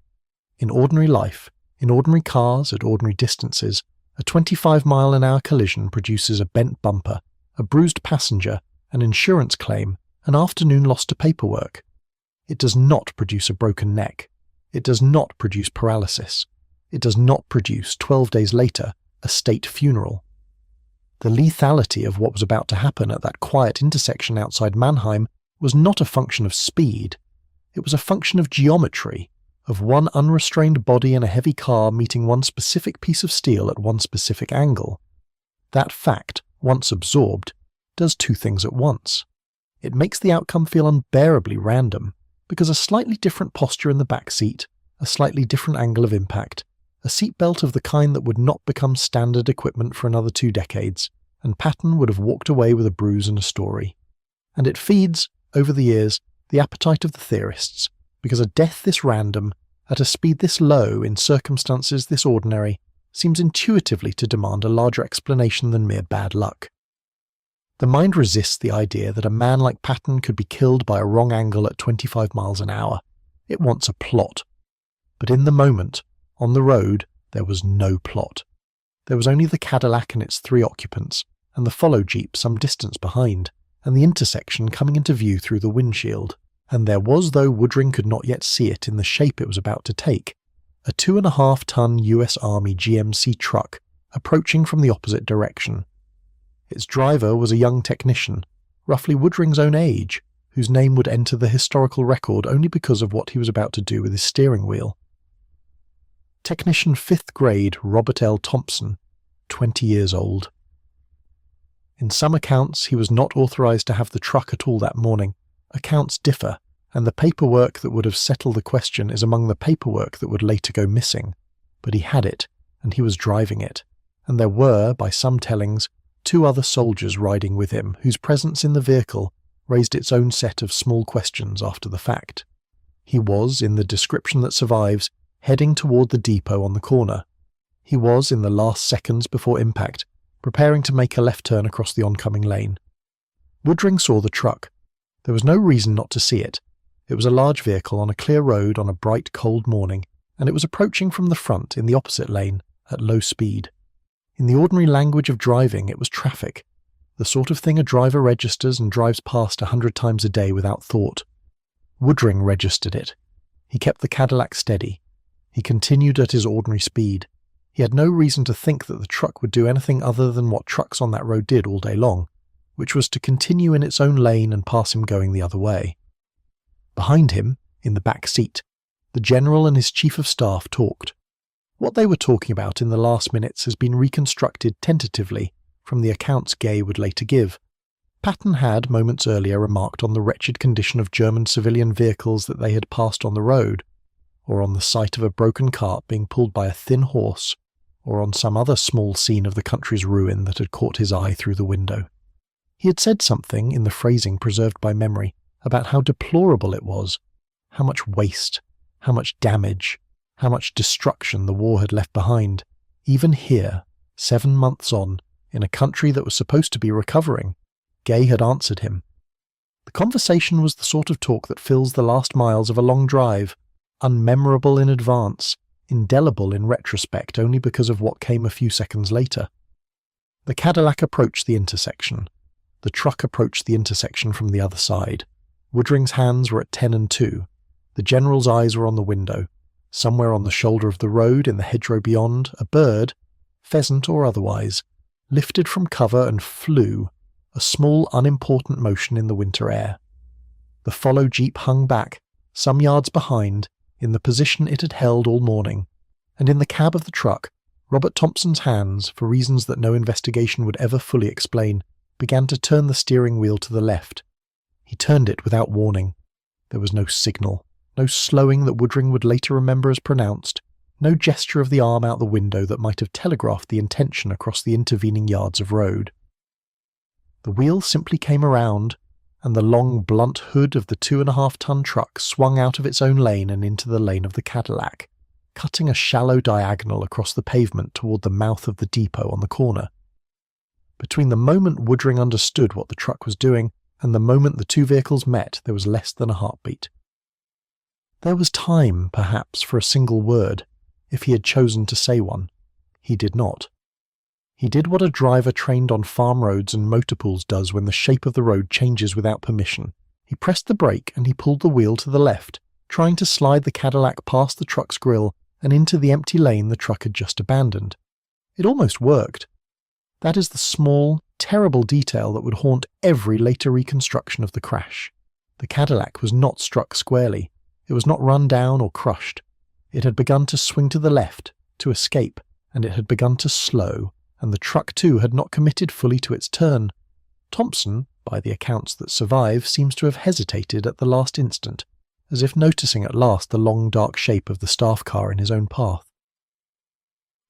In ordinary life, in ordinary cars at ordinary distances, a 25-mile-an-hour collision produces a bent bumper, a bruised passenger, an insurance claim, an afternoon lost to paperwork. It does not produce a broken neck. It does not produce paralysis. It does not produce, 12 days later, a state funeral. The lethality of what was about to happen at that quiet intersection outside Mannheim was not a function of speed. It was a function of geometry, of one unrestrained body in a heavy car meeting one specific piece of steel at one specific angle. That fact, once absorbed, does two things at once. It makes the outcome feel unbearably random, because a slightly different posture in the back seat, a slightly different angle of impact, a seatbelt of the kind that would not become standard equipment for another 2 decades, and Patton would have walked away with a bruise and a story. And it feeds, over the years, the appetite of the theorists, because a death this random, at a speed this low, in circumstances this ordinary, seems intuitively to demand a larger explanation than mere bad luck. The mind resists the idea that a man like Patton could be killed by a wrong angle at 25 miles an hour. It wants a plot. But in the moment, on the road, there was no plot. There was only the Cadillac and its 3 occupants, and the follow jeep some distance behind, and the intersection coming into view through the windshield. And there was, though Woodring could not yet see it in the shape it was about to take, a 2.5-ton US Army GMC truck approaching from the opposite direction. Its driver was a young technician, roughly Woodring's own age, whose name would enter the historical record only because of what he was about to do with his steering wheel. Technician 5th grade Robert L. Thompson, 20 years old. In some accounts, he was not authorized to have the truck at all that morning. Accounts differ, and the paperwork that would have settled the question is among the paperwork that would later go missing. But he had it, and he was driving it, and there were, by some tellings, 2 other soldiers riding with him whose presence in the vehicle raised its own set of small questions after the fact. He was, in the description that survives, heading toward the depot on the corner. He was, in the last seconds before impact, preparing to make a left turn across the oncoming lane. Woodring saw the truck. There was no reason not to see it. It was a large vehicle on a clear road on a bright, cold morning, and it was approaching from the front in the opposite lane, at low speed. In the ordinary language of driving, it was traffic, the sort of thing a driver registers and drives past 100 times a day without thought. Woodring registered it. He kept the Cadillac steady. He continued at his ordinary speed. He had no reason to think that the truck would do anything other than what trucks on that road did all day long, which was to continue in its own lane and pass him going the other way. Behind him, in the back seat, the general and his chief of staff talked. What they were talking about in the last minutes has been reconstructed tentatively from the accounts Gay would later give. Patton had, moments earlier, remarked on the wretched condition of German civilian vehicles that they had passed on the road, or on the sight of a broken cart being pulled by a thin horse, or on some other small scene of the country's ruin that had caught his eye through the window. He had said something, in the phrasing preserved by memory, about how deplorable it was, how much waste, how much damage, how much destruction the war had left behind, even here, 7 months on, in a country that was supposed to be recovering. Gay had answered him. The conversation was the sort of talk that fills the last miles of a long drive, unmemorable in advance, indelible in retrospect only because of what came a few seconds later. The Cadillac approached the intersection. The truck approached the intersection from the other side. Woodring's hands were at 10 and 2. The general's eyes were on the window. Somewhere on the shoulder of the road, in the hedgerow beyond, a bird, pheasant or otherwise, lifted from cover and flew, a small unimportant motion in the winter air. The follow jeep hung back, some yards behind, in the position it had held all morning, and in the cab of the truck, Robert Thompson's hands, for reasons that no investigation would ever fully explain, began to turn the steering wheel to the left. He turned it without warning. There was no signal, no slowing that Woodring would later remember as pronounced, no gesture of the arm out the window that might have telegraphed the intention across the intervening yards of road. The wheel simply came around, and the long, blunt hood of the 2.5-ton truck swung out of its own lane and into the lane of the Cadillac, cutting a shallow diagonal across the pavement toward the mouth of the depot on the corner. Between the moment Woodring understood what the truck was doing and the moment the two vehicles met, there was less than a heartbeat. There was time, perhaps, for a single word, if he had chosen to say one. He did not. He did what a driver trained on farm roads and motor pools does when the shape of the road changes without permission. He pressed the brake and he pulled the wheel to the left, trying to slide the Cadillac past the truck's grille and into the empty lane the truck had just abandoned. It almost worked. That is the small, terrible detail that would haunt every later reconstruction of the crash. The Cadillac was not struck squarely. It was not run down or crushed. It had begun to swing to the left, to escape, and it had begun to slow, and the truck too had not committed fully to its turn. Thompson, by the accounts that survive, seems to have hesitated at the last instant, as if noticing at last the long dark shape of the staff car in his own path.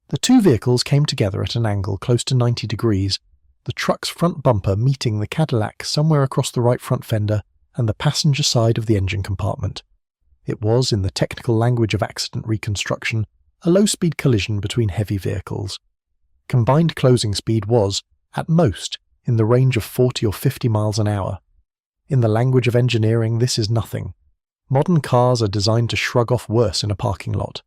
The two vehicles came together at an angle close to 90 degrees, the truck's front bumper meeting the Cadillac somewhere across the right front fender and the passenger side of the engine compartment. It was, in the technical language of accident reconstruction, a low-speed collision between heavy vehicles. Combined closing speed was, at most, in the range of 40 or 50 miles an hour. In the language of engineering, this is nothing. Modern cars are designed to shrug off worse in a parking lot.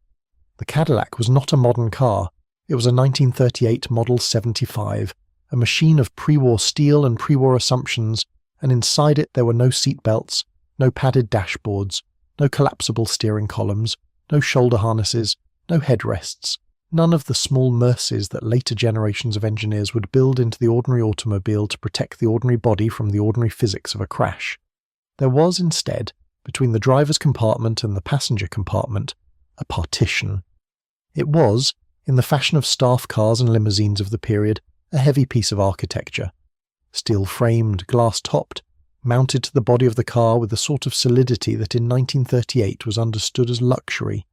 The Cadillac was not a modern car. It was a 1938 Model 75, a machine of pre-war steel and pre-war assumptions, and inside it there were no seat belts, no padded dashboards, no collapsible steering columns, no shoulder harnesses, no headrests, none of the small mercies that later generations of engineers would build into the ordinary automobile to protect the ordinary body from the ordinary physics of a crash. There was, instead, between the driver's compartment and the passenger compartment, a partition. It was, in the fashion of staff cars and limousines of the period, a heavy piece of architecture. Steel-framed, glass-topped, mounted to the body of the car with the sort of solidity that in 1938 was understood as luxury.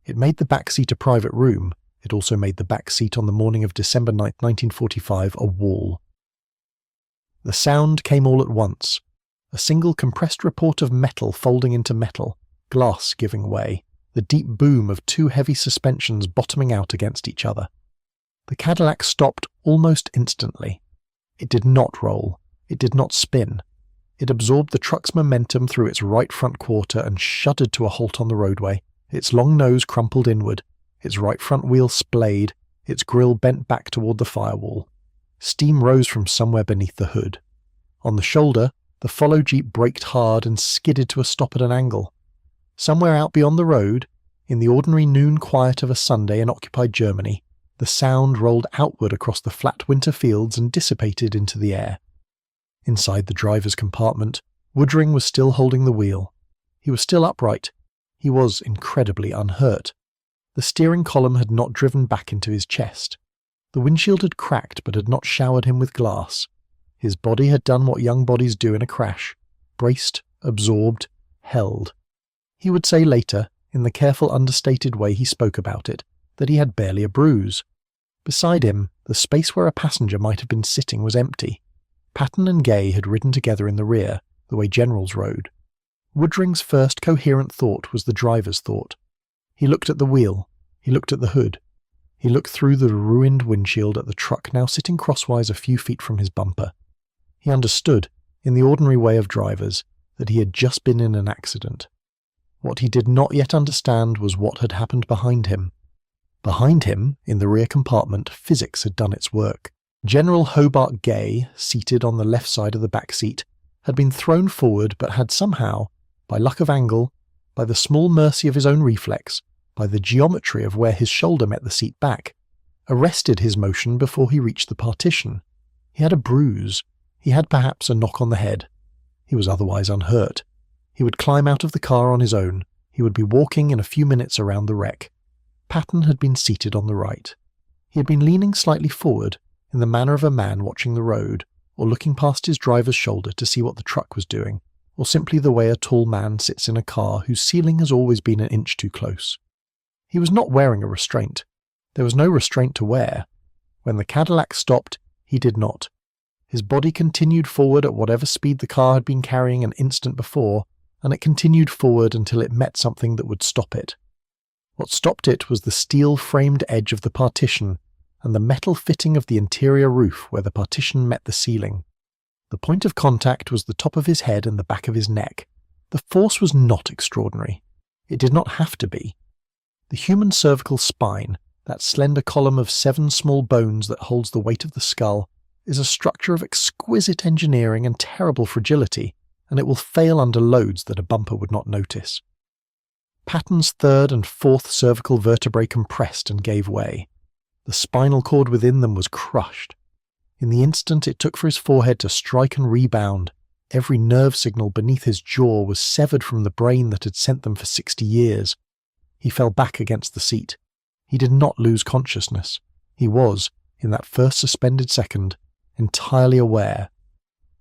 It made the back seat a private room. It also made the back seat on the morning of December 9, 1945, a wall. The sound came all at once. A single compressed report of metal folding into metal, glass giving way, the deep boom of two heavy suspensions bottoming out against each other. The Cadillac stopped almost instantly. It did not roll. It did not spin. It absorbed the truck's momentum through its right front quarter and shuddered to a halt on the roadway, its long nose crumpled inward, its right front wheel splayed, its grille bent back toward the firewall. Steam rose from somewhere beneath the hood. On the shoulder, the follow jeep braked hard and skidded to a stop at an angle. Somewhere out beyond the road, in the ordinary noon quiet of a Sunday in occupied Germany, the sound rolled outward across the flat winter fields and dissipated into the air. Inside the driver's compartment, Woodring was still holding the wheel. He was still upright. He was incredibly unhurt. The steering column had not driven back into his chest. The windshield had cracked but had not showered him with glass. His body had done what young bodies do in a crash: braced, absorbed, held. He would say later, in the careful understated way he spoke about it, that he had barely a bruise. Beside him, the space where a passenger might have been sitting was empty. Patton and Gay had ridden together in the rear, the way generals rode. Woodring's first coherent thought was the driver's thought. He looked at the wheel. He looked at the hood. He looked through the ruined windshield at the truck now sitting crosswise a few feet from his bumper. He understood, in the ordinary way of drivers, that he had just been in an accident. What he did not yet understand was what had happened behind him. Behind him, in the rear compartment, physics had done its work. General Hobart Gay, seated on the left side of the back seat, had been thrown forward but had somehow, by luck of angle, by the small mercy of his own reflex, by the geometry of where his shoulder met the seat back, arrested his motion before he reached the partition. He had a bruise. He had perhaps a knock on the head. He was otherwise unhurt. He would climb out of the car on his own, He would be walking in a few minutes around the wreck. Patton had been seated on the right. He had been leaning slightly forward, in the manner of a man watching the road, or looking past his driver's shoulder to see what the truck was doing, or simply the way a tall man sits in a car whose ceiling has always been an inch too close. He was not wearing a restraint. There was no restraint to wear. When the Cadillac stopped, he did not. His body continued forward at whatever speed the car had been carrying an instant before, and it continued forward until it met something that would stop it. What stopped it was the steel-framed edge of the partition and the metal fitting of the interior roof where the partition met the ceiling. The point of contact was the top of his head and the back of his neck. The force was not extraordinary. It did not have to be. The human cervical spine, that slender column of 7 small bones that holds the weight of the skull, is a structure of exquisite engineering and terrible fragility, and it will fail under loads that a bumper would not notice. Patton's 3rd and 4th cervical vertebrae compressed and gave way. The spinal cord within them was crushed. In the instant it took for his forehead to strike and rebound, every nerve signal beneath his jaw was severed from the brain that had sent them for 60 years. He fell back against the seat. He did not lose consciousness. He was, in that first suspended second, entirely aware.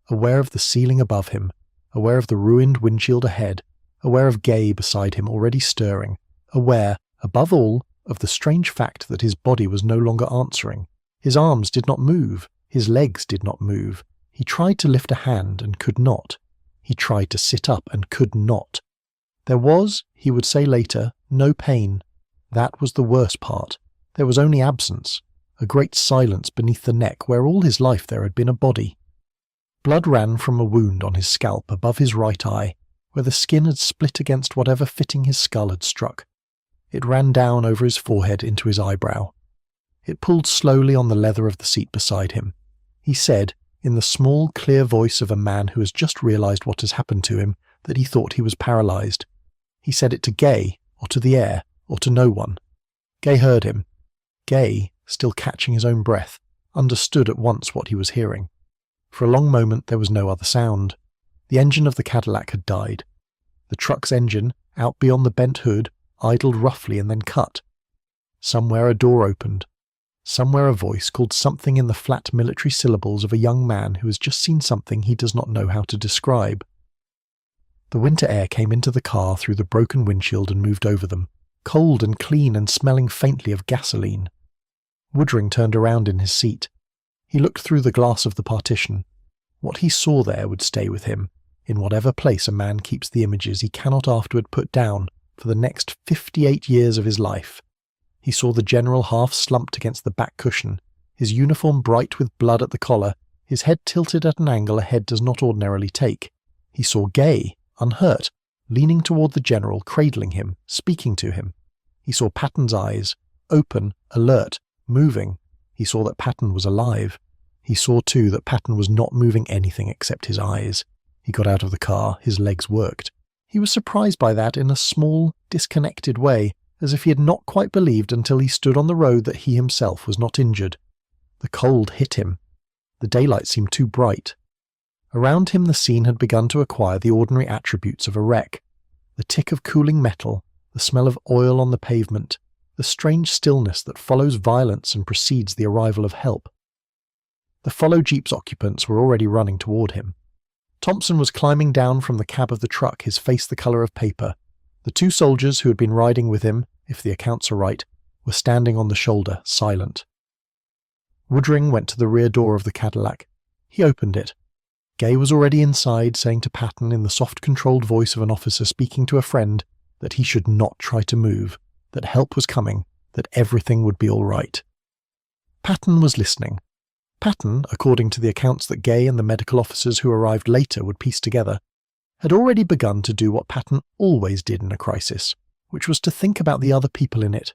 Aware of the ceiling above him, aware of the ruined windshield ahead, aware of Gay beside him already stirring, aware, above all, of the strange fact that his body was no longer answering. His arms did not move. His legs did not move. He tried to lift a hand and could not. He tried to sit up and could not. There was, he would say later, no pain. That was the worst part. There was only absence, a great silence beneath the neck where all his life there had been a body. Blood ran from a wound on his scalp above his right eye, where the skin had split against whatever fitting his skull had struck. It ran down over his forehead into his eyebrow. It pulled slowly on the leather of the seat beside him. He said, in the small, clear voice of a man who has just realized what has happened to him, that he thought he was paralyzed. He said it to Gay, or to the air, or to no one. Gay heard him. Gay, still catching his own breath, understood at once what he was hearing. For a long moment there was no other sound. The engine of the Cadillac had died. The truck's engine, out beyond the bent hood, idled roughly and then cut. Somewhere a door opened. Somewhere a voice called something in the flat military syllables of a young man who has just seen something he does not know how to describe. The winter air came into the car through the broken windshield and moved over them, cold and clean and smelling faintly of gasoline. Woodring turned around in his seat. He looked through the glass of the partition. What he saw there would stay with him, in whatever place a man keeps the images he cannot afterward put down for the next 58 years of his life. He saw the general half slumped against the back cushion, his uniform bright with blood at the collar, his head tilted at an angle a head does not ordinarily take. He saw Gay, unhurt, leaning toward the general, cradling him, speaking to him. He saw Patton's eyes, open, alert, moving. He saw that Patton was alive. He saw too that Patton was not moving anything except his eyes. He got out of the car, his legs worked. He was surprised by that in a small, disconnected way, as if he had not quite believed until he stood on the road that he himself was not injured. The cold hit him. The daylight seemed too bright. Around him the scene had begun to acquire the ordinary attributes of a wreck. The tick of cooling metal, the smell of oil on the pavement, the strange stillness that follows violence and precedes the arrival of help. The follow jeep's occupants were already running toward him. Thompson was climbing down from the cab of the truck, his face the colour of paper. The 2 soldiers who had been riding with him, if the accounts are right, were standing on the shoulder, silent. Woodring went to the rear door of the Cadillac. He opened it. Gay was already inside, saying to Patton in the soft controlled voice of an officer speaking to a friend that he should not try to move, that help was coming, that everything would be all right. Patton was listening. Patton, according to the accounts that Gay and the medical officers who arrived later would piece together, had already begun to do what Patton always did in a crisis, which was to think about the other people in it.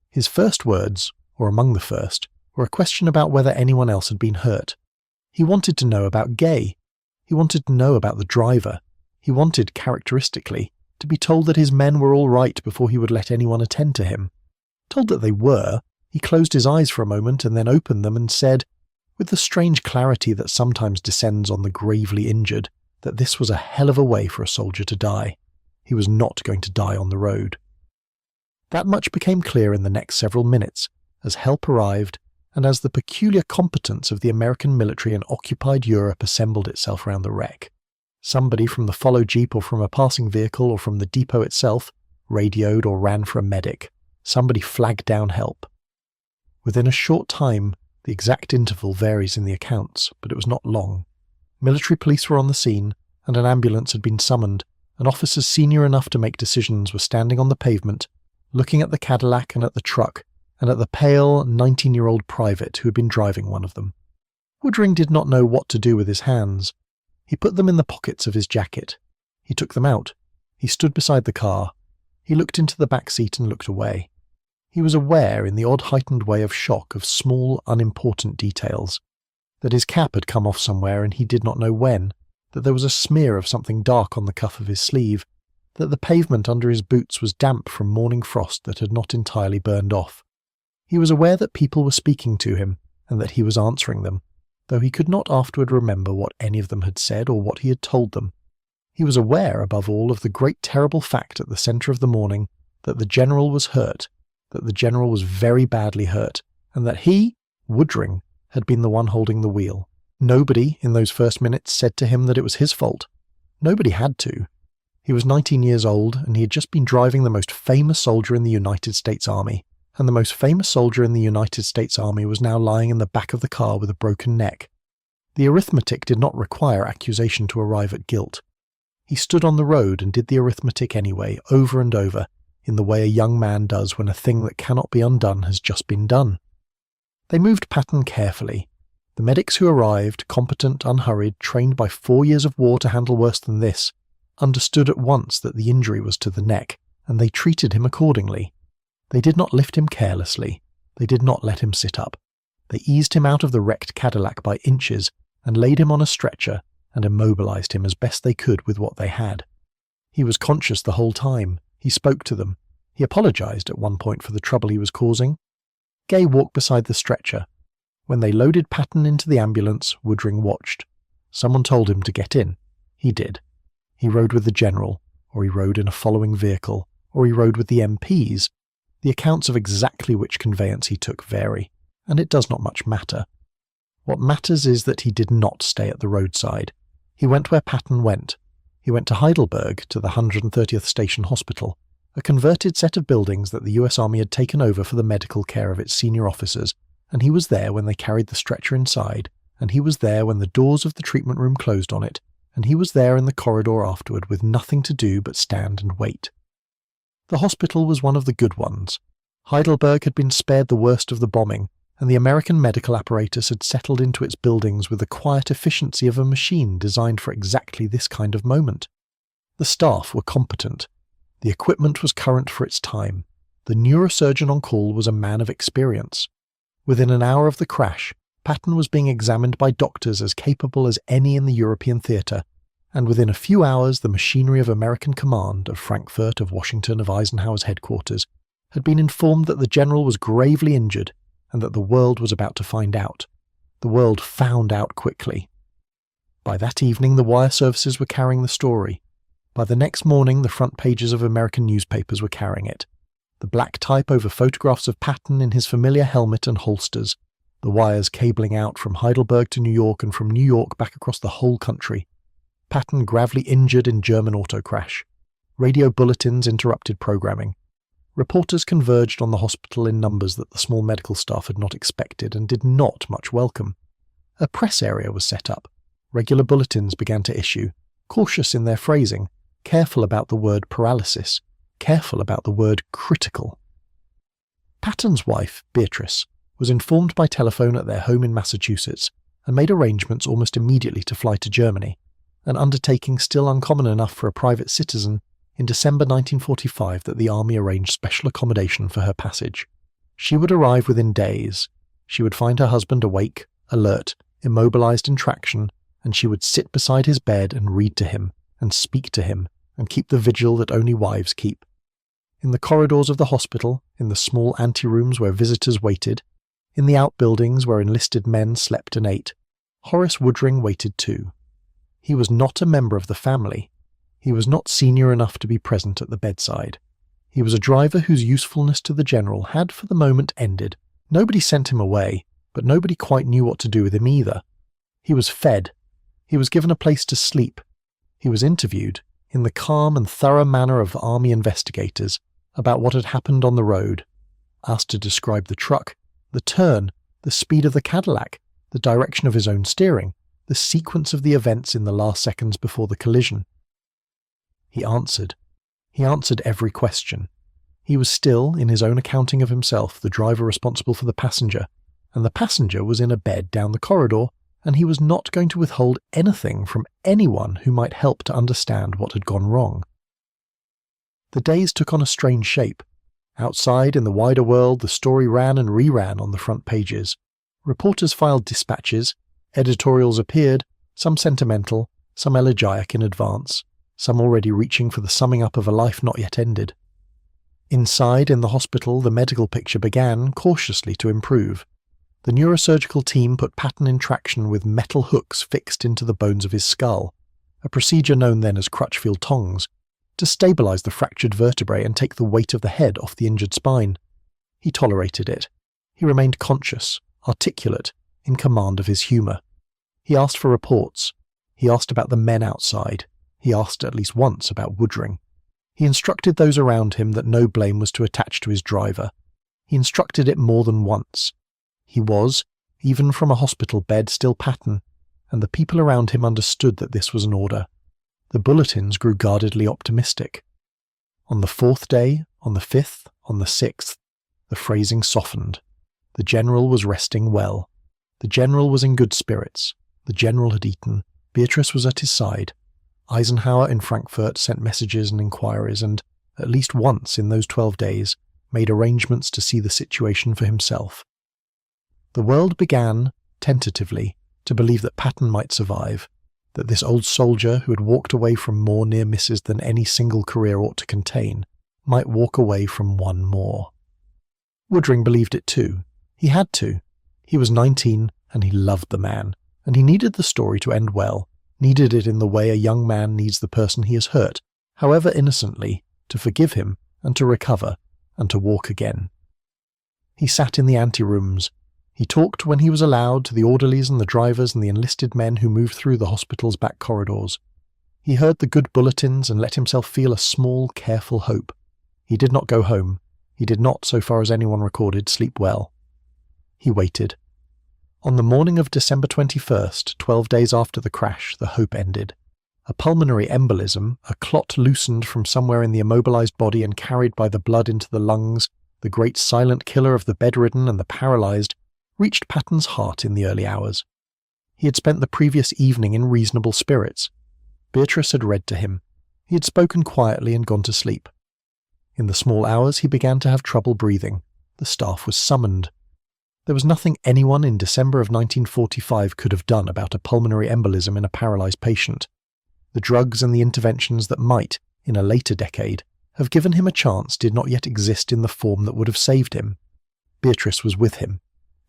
His first words, or among the first, were a question about whether anyone else had been hurt. He wanted to know about Gay. He wanted to know about the driver. He wanted, characteristically, to be told that his men were all right before he would let anyone attend to him. Told that they were, he closed his eyes for a moment and then opened them and said, with the strange clarity that sometimes descends on the gravely injured, that this was a hell of a way for a soldier to die. He was not going to die on the road. That much became clear in the next several minutes, as help arrived, and as the peculiar competence of the American military in occupied Europe assembled itself round the wreck. Somebody from the follow jeep or from a passing vehicle or from the depot itself radioed or ran for a medic. Somebody flagged down help. Within a short time, the exact interval varies in the accounts, but it was not long. Military police were on the scene, and an ambulance had been summoned, and officers senior enough to make decisions were standing on the pavement, looking at the Cadillac and at the truck, and at the pale, 19-year-old private who had been driving one of them. Woodring did not know what to do with his hands. He put them in the pockets of his jacket. He took them out. He stood beside the car. He looked into the back seat and looked away. He was aware, in the odd heightened way of shock, of small, unimportant details. That his cap had come off somewhere and he did not know when, that there was a smear of something dark on the cuff of his sleeve, that the pavement under his boots was damp from morning frost that had not entirely burned off. He was aware that people were speaking to him, and that he was answering them, though he could not afterward remember what any of them had said or what he had told them. He was aware, above all, of the great terrible fact at the centre of the morning, that the general was hurt, that the general was very badly hurt, and that he, Woodring, had been the one holding the wheel. Nobody, in those first minutes, said to him that it was his fault. Nobody had to. He was 19 years old, and he had just been driving the most famous soldier in the United States Army, and the most famous soldier in the United States Army was now lying in the back of the car with a broken neck. The arithmetic did not require accusation to arrive at guilt. He stood on the road and did the arithmetic anyway, over and over, in the way a young man does when a thing that cannot be undone has just been done. They moved Patton carefully. The medics who arrived, competent, unhurried, trained by 4 years of war to handle worse than this, understood at once that the injury was to the neck, and they treated him accordingly. They did not lift him carelessly. They did not let him sit up. They eased him out of the wrecked Cadillac by inches and laid him on a stretcher and immobilized him as best they could with what they had. He was conscious the whole time. He spoke to them. He apologized at one point for the trouble he was causing. Gay walked beside the stretcher. When they loaded Patton into the ambulance, Woodring watched. Someone told him to get in. He did. He rode with the general, or he rode in a following vehicle, or he rode with the MPs. The accounts of exactly which conveyance he took vary, and it does not much matter. What matters is that he did not stay at the roadside. He went where Patton went. He went to Heidelberg, to the 130th Station Hospital, a converted set of buildings that the US Army had taken over for the medical care of its senior officers, and he was there when they carried the stretcher inside, and he was there when the doors of the treatment room closed on it, and he was there in the corridor afterward with nothing to do but stand and wait. The hospital was one of the good ones. Heidelberg had been spared the worst of the bombing, and the American medical apparatus had settled into its buildings with the quiet efficiency of a machine designed for exactly this kind of moment. The staff were competent. The equipment was current for its time. The neurosurgeon on call was a man of experience. Within an hour of the crash, Patton was being examined by doctors as capable as any in the European theatre, and within a few hours the machinery of American command, of Frankfurt, of Washington, of Eisenhower's headquarters, had been informed that the general was gravely injured, and that the world was about to find out. The world found out quickly. By that evening the wire services were carrying the story. By the next morning the front pages of American newspapers were carrying it. The black type over photographs of Patton in his familiar helmet and holsters, the wires cabling out from Heidelberg to New York and from New York back across the whole country. Patton gravely injured in German auto crash. Radio bulletins interrupted programming. Reporters converged on the hospital in numbers that the small medical staff had not expected and did not much welcome. A press area was set up. Regular bulletins began to issue, cautious in their phrasing, careful about the word paralysis, careful about the word critical. Patton's wife, Beatrice, was informed by telephone at their home in Massachusetts and made arrangements almost immediately to fly to Germany, an undertaking still uncommon enough for a private citizen, in December 1945 that the Army arranged special accommodation for her passage. She would arrive within days. She would find her husband awake, alert, immobilized in traction, and she would sit beside his bed and read to him, and speak to him, and keep the vigil that only wives keep. In the corridors of the hospital, in the small anterooms where visitors waited, in the outbuildings where enlisted men slept and ate, Horace Woodring waited too. He was not a member of the family. He was not senior enough to be present at the bedside. He was a driver whose usefulness to the general had for the moment ended. Nobody sent him away, but nobody quite knew what to do with him either. He was fed. He was given a place to sleep. He was interviewed, in the calm and thorough manner of army investigators, about what had happened on the road, asked to describe the truck, the turn, the speed of the Cadillac, the direction of his own steering, the sequence of the events in the last seconds before the collision. He answered. He answered every question. He was still, in his own accounting of himself, the driver responsible for the passenger, and the passenger was in a bed down the corridor, and he was not going to withhold anything from anyone who might help to understand what had gone wrong. The days took on a strange shape. Outside, in the wider world, the story ran and reran on the front pages. Reporters filed dispatches, editorials appeared, some sentimental, some elegiac in advance, some already reaching for the summing up of a life not yet ended. Inside, in the hospital, the medical picture began, cautiously, to improve. The neurosurgical team put Patton in traction with metal hooks fixed into the bones of his skull, a procedure known then as Crutchfield tongs, to stabilize the fractured vertebrae and take the weight of the head off the injured spine. He tolerated it. He remained conscious, articulate, in command of his humour. He asked for reports. He asked about the men outside. He asked at least once about Woodring. He instructed those around him that no blame was to attach to his driver. He instructed it more than once. He was, even from a hospital bed, still Patton, and the people around him understood that this was an order. The bulletins grew guardedly optimistic. On the 4th day, on the 5th, on the 6th, the phrasing softened. The general was resting well. The general was in good spirits. The general had eaten. Beatrice was at his side. Eisenhower in Frankfurt sent messages and inquiries and, at least once in those 12 days, made arrangements to see the situation for himself. The world began, tentatively, to believe that Patton might survive, that this old soldier who had walked away from more near misses than any single career ought to contain, might walk away from one more. Woodring believed it too. He had to. He was 19, and he loved the man, and he needed the story to end well, needed it in the way a young man needs the person he has hurt, however innocently, to forgive him, and to recover, and to walk again. He sat in the anterooms. He talked, when he was allowed, to the orderlies and the drivers and the enlisted men who moved through the hospital's back corridors. He heard the good bulletins and let himself feel a small, careful hope. He did not go home. He did not, so far as anyone recorded, sleep well. He waited. On the morning of December 21st, 12 days after the crash, the hope ended. A pulmonary embolism, a clot loosened from somewhere in the immobilized body and carried by the blood into the lungs, the great silent killer of the bedridden and the paralyzed, reached Patton's heart in the early hours. He had spent the previous evening in reasonable spirits. Beatrice had read to him. He had spoken quietly and gone to sleep. In the small hours he began to have trouble breathing. The staff was summoned. There was nothing anyone in December of 1945 could have done about a pulmonary embolism in a paralyzed patient. The drugs and the interventions that might, in a later decade, have given him a chance did not yet exist in the form that would have saved him. Beatrice was with him.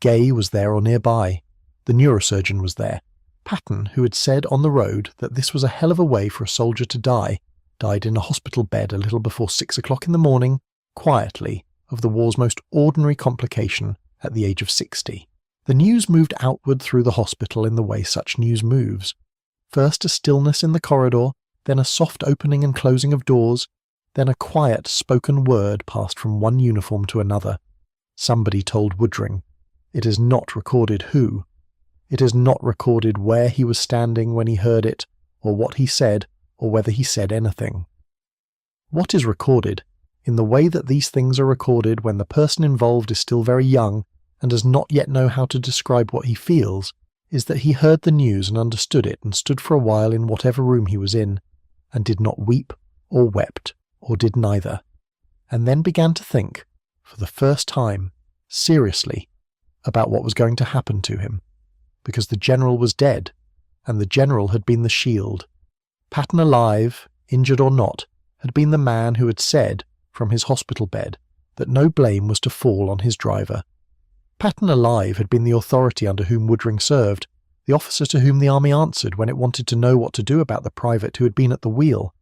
Gay was there or nearby. The neurosurgeon was there. Patton, who had said on the road that this was a hell of a way for a soldier to die, died in a hospital bed a little before 6 o'clock in the morning, quietly, of the war's most ordinary complication, at the age of 60. The news moved outward through the hospital in the way such news moves. First a stillness in the corridor, then a soft opening and closing of doors, then a quiet spoken word passed from one uniform to another. Somebody told Woodring. It is not recorded who. It is not recorded where he was standing when he heard it, or what he said, or whether he said anything. What is recorded, in the way that these things are recorded when the person involved is still very young and does not yet know how to describe what he feels, is that he heard the news and understood it and stood for a while in whatever room he was in, and did not weep or wept or did neither, and then began to think, for the first time, seriously, about what was going to happen to him, because the general was dead, and the general had been the shield. Patton alive, injured or not, had been the man who had said, from his hospital bed, that no blame was to fall on his driver. Patton alive had been the authority under whom Woodring served, the officer to whom the army answered when it wanted to know what to do about the private who had been at the wheel.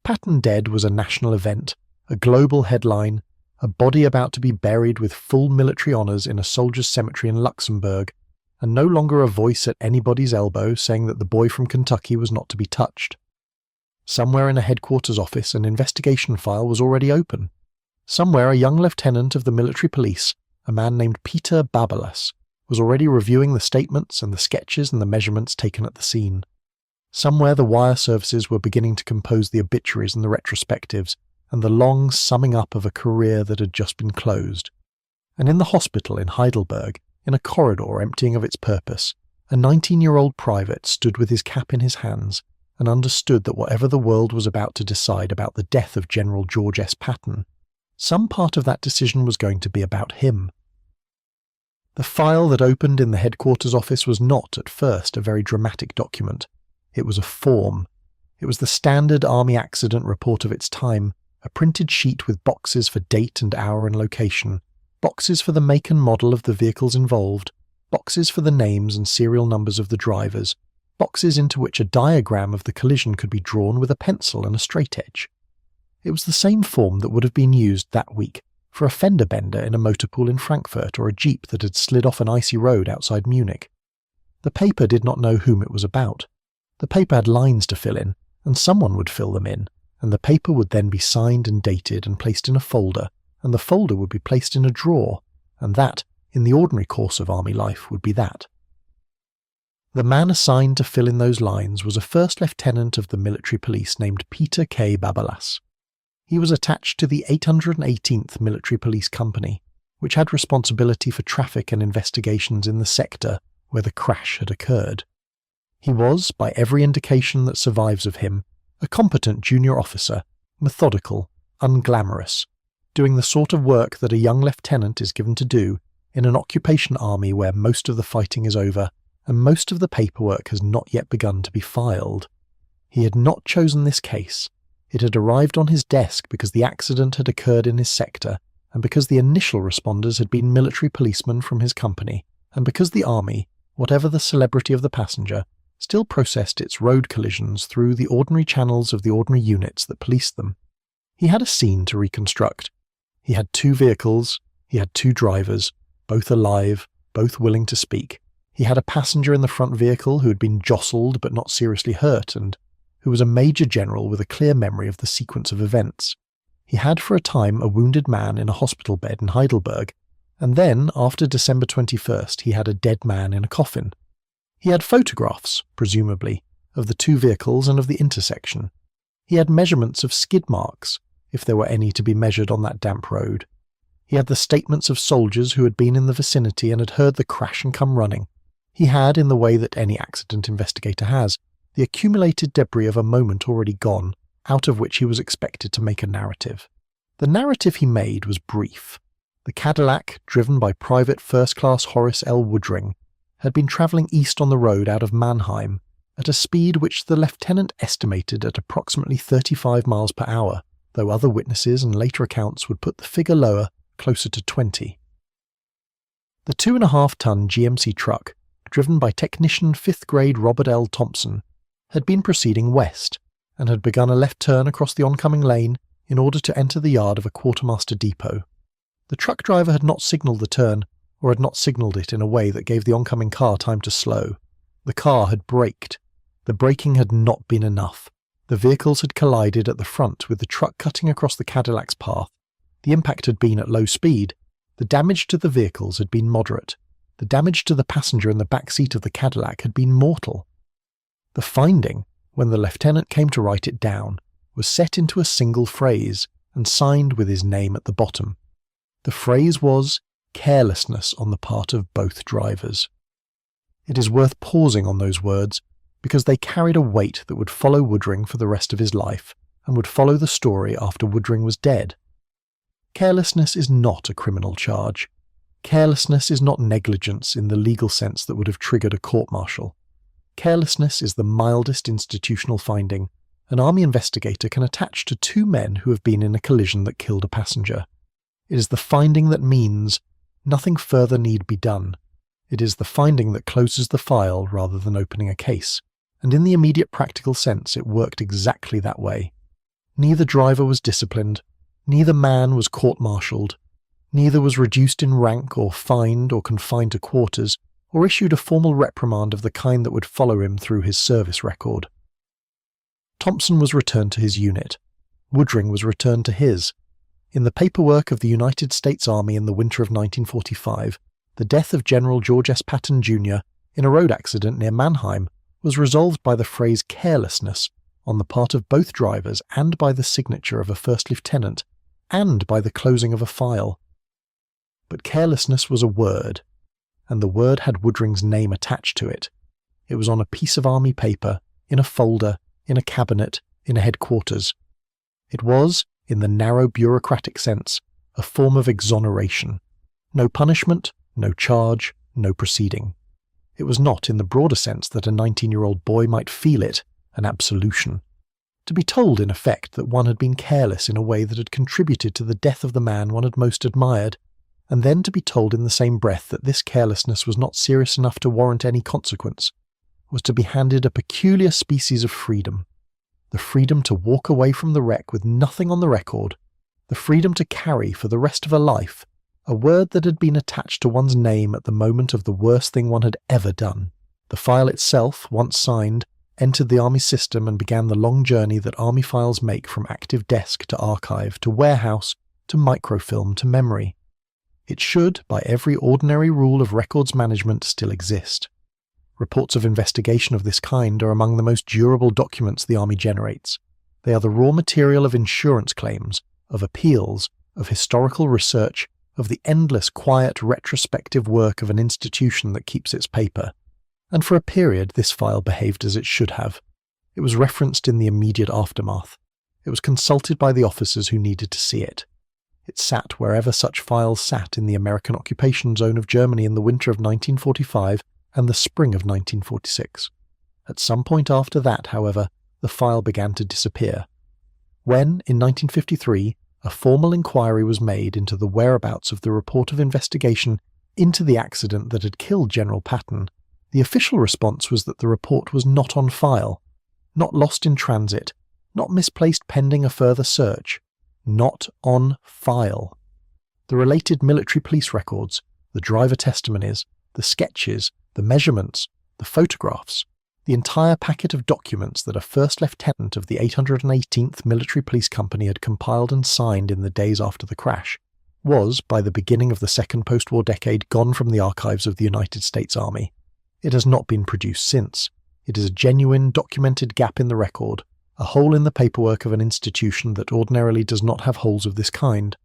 Patton dead was a national event, a global headline, a body about to be buried with full military honours in a soldier's cemetery in Luxembourg, and no longer a voice at anybody's elbow saying that the boy from Kentucky was not to be touched. Somewhere in a headquarters office an investigation file was already open. Somewhere a young lieutenant of the military police, a man named Peter Babalas, was already reviewing the statements and the sketches and the measurements taken at the scene. Somewhere the wire services were beginning to compose the obituaries and the retrospectives, and the long summing up of a career that had just been closed. And in the hospital in Heidelberg, in a corridor emptying of its purpose, a 19-year-old private stood with his cap in his hands and understood that whatever the world was about to decide about the death of General George S. Patton, some part of that decision was going to be about him. The file that opened in the headquarters office was not, at first, a very dramatic document. It was a form. It was the standard Army accident report of its time, a printed sheet with boxes for date and hour and location, boxes for the make and model of the vehicles involved, boxes for the names and serial numbers of the drivers, boxes into which a diagram of the collision could be drawn with a pencil and a straight edge. It was the same form that would have been used that week for a fender bender in a motor pool in Frankfurt or a jeep that had slid off an icy road outside Munich. The paper did not know whom it was about. The paper had lines to fill in, and someone would fill them in, and the paper would then be signed and dated and placed in a folder, and the folder would be placed in a drawer, and that, in the ordinary course of army life, would be that. The man assigned to fill in those lines was a first lieutenant of the military police named Peter K. Babalas. He was attached to the 818th Military Police Company, which had responsibility for traffic and investigations in the sector where the crash had occurred. He was, by every indication that survives of him, a competent junior officer, methodical, unglamorous, doing the sort of work that a young lieutenant is given to do in an occupation army where most of the fighting is over and most of the paperwork has not yet begun to be filed. He had not chosen this case. It had arrived on his desk because the accident had occurred in his sector, and because the initial responders had been military policemen from his company, and because the army, whatever the celebrity of the passenger, still processed its road collisions through the ordinary channels of the ordinary units that policed them. He had a scene to reconstruct. He had two vehicles, he had two drivers, both alive, both willing to speak. He had a passenger in the front vehicle who had been jostled but not seriously hurt and who was a major general with a clear memory of the sequence of events. He had for a time a wounded man in a hospital bed in Heidelberg, and then, after December 21st, he had a dead man in a coffin. He had photographs, presumably, of the two vehicles and of the intersection. He had measurements of skid marks, if there were any to be measured on that damp road. He had the statements of soldiers who had been in the vicinity and had heard the crash and come running. He had, in the way that any accident investigator has, the accumulated debris of a moment already gone, out of which he was expected to make a narrative. The narrative he made was brief. The Cadillac, driven by Private First Class Horace Woodring, had been travelling east on the road out of Mannheim at a speed which the lieutenant estimated at approximately 35 miles per hour, though other witnesses and later accounts would put the figure lower, closer to 20. The 2.5-ton GMC truck, driven by technician 5th grade Robert L. Thompson, had been proceeding west and had begun a left turn across the oncoming lane in order to enter the yard of a quartermaster depot. The truck driver had not signalled the turn, or had not signalled it in a way that gave the oncoming car time to slow. The car had braked. The braking had not been enough. The vehicles had collided at the front with the truck cutting across the Cadillac's path. The impact had been at low speed. The damage to the vehicles had been moderate. The damage to the passenger in the back seat of the Cadillac had been mortal. The finding, when the lieutenant came to write it down, was set into a single phrase and signed with his name at the bottom. The phrase was carelessness on the part of both drivers. It is worth pausing on those words because they carried a weight that would follow Woodring for the rest of his life and would follow the story after Woodring was dead. Carelessness is not a criminal charge. Carelessness is not negligence in the legal sense that would have triggered a court-martial. Carelessness is the mildest institutional finding an army investigator can attach to two men who have been in a collision that killed a passenger. It is the finding that means nothing further need be done. It is the finding that closes the file rather than opening a case, and in the immediate practical sense it worked exactly that way. Neither driver was disciplined, neither man was court-martialed, neither was reduced in rank or fined or confined to quarters, or issued a formal reprimand of the kind that would follow him through his service record. Thompson was returned to his unit. Woodring was returned to his. In the paperwork of the United States Army in the winter of 1945, the death of General George S. Patton, Jr. in a road accident near Mannheim was resolved by the phrase carelessness on the part of both drivers and by the signature of a first lieutenant and by the closing of a file. But carelessness was a word, and the word had Woodring's name attached to it. It was on a piece of army paper, in a folder, in a cabinet, in a headquarters. It was, in the narrow bureaucratic sense, a form of exoneration. No punishment, no charge, no proceeding. It was not, in the broader sense that a 19-year-old boy might feel it, an absolution. To be told, in effect, that one had been careless in a way that had contributed to the death of the man one had most admired, and then to be told in the same breath that this carelessness was not serious enough to warrant any consequence, was to be handed a peculiar species of freedom. The freedom to walk away from the wreck with nothing on the record, the freedom to carry for the rest of a life a word that had been attached to one's name at the moment of the worst thing one had ever done. The file itself, once signed, entered the Army system and began the long journey that Army files make from active desk to archive to warehouse to microfilm to memory. It should, by every ordinary rule of records management, still exist. Reports of investigation of this kind are among the most durable documents the Army generates. They are the raw material of insurance claims, of appeals, of historical research, of the endless, quiet, retrospective work of an institution that keeps its paper. And for a period this file behaved as it should have. It was referenced in the immediate aftermath. It was consulted by the officers who needed to see it. It sat wherever such files sat in the American occupation zone of Germany in the winter of 1945 and the spring of 1946. At some point after that, however, the file began to disappear. When, in 1953, a formal inquiry was made into the whereabouts of the report of investigation into the accident that had killed General Patton, the official response was that the report was not on file, not lost in transit, not misplaced pending a further search, not on file. The related military police records, the driver testimonies, the sketches, the measurements, the photographs, the entire packet of documents that a first lieutenant of the 818th Military Police Company had compiled and signed in the days after the crash, was, by the beginning of the second post-war decade, gone from the archives of the United States Army. It has not been produced since. It is a genuine, documented gap in the record, a hole in the paperwork of an institution that ordinarily does not have holes of this kind.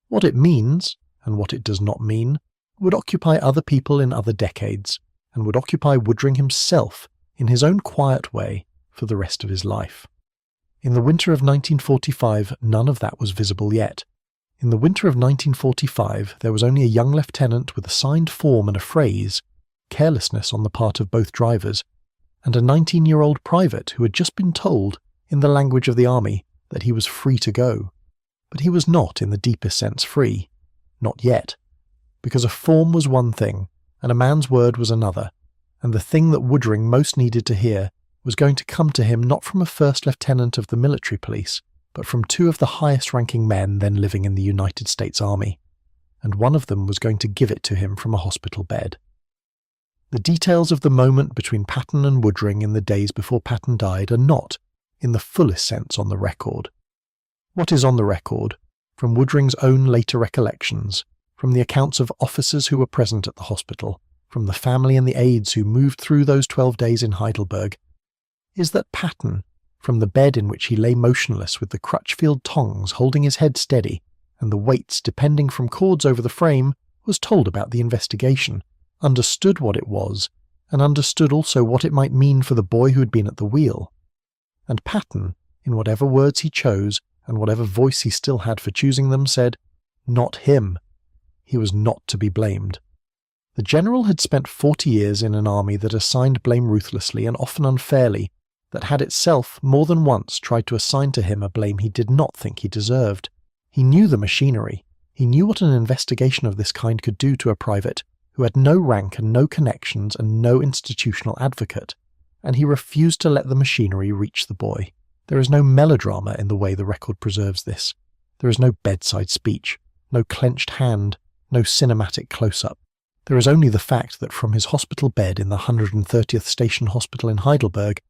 What it means, and what it does not mean, would occupy other people in other decades, and would occupy Woodring himself, in his own quiet way, for the rest of his life. In the winter of 1945, none of that was visible yet. In the winter of 1945, there was only a young lieutenant with a signed form and a phrase, carelessness on the part of both drivers, and a 19-year-old private who had just been told, in the language of the Army, that he was free to go. But he was not, in the deepest sense, free. Not yet. Because a form was one thing, and a man's word was another, and the thing that Woodring most needed to hear was going to come to him not from a first lieutenant of the military police, but from two of the highest-ranking men then living in the United States Army, and one of them was going to give it to him from a hospital bed. The details of the moment between Patton and Woodring in the days before Patton died are not, in the fullest sense, on the record. What is on the record, from Woodring's own later recollections, from the accounts of officers who were present at the hospital, from the family and the aides who moved through those 12 days in Heidelberg, is that Patton, from the bed in which he lay motionless with the Crutchfield tongs holding his head steady and the weights depending from cords over the frame, was told about the investigation, understood what it was, and understood also what it might mean for the boy who had been at the wheel. And Patton, in whatever words he chose and whatever voice he still had for choosing them, said, "Not him." He was not to be blamed. The general had spent 40 years in an army that assigned blame ruthlessly and often unfairly, that had itself more than once tried to assign to him a blame he did not think he deserved. He knew the machinery. He knew what an investigation of this kind could do to a private who had no rank and no connections and no institutional advocate, and he refused to let the machinery reach the boy. There is no melodrama in the way the record preserves this. There is no bedside speech, no clenched hand, no cinematic close-up. There is only the fact that from his hospital bed in the 130th Station Hospital in Heidelberg,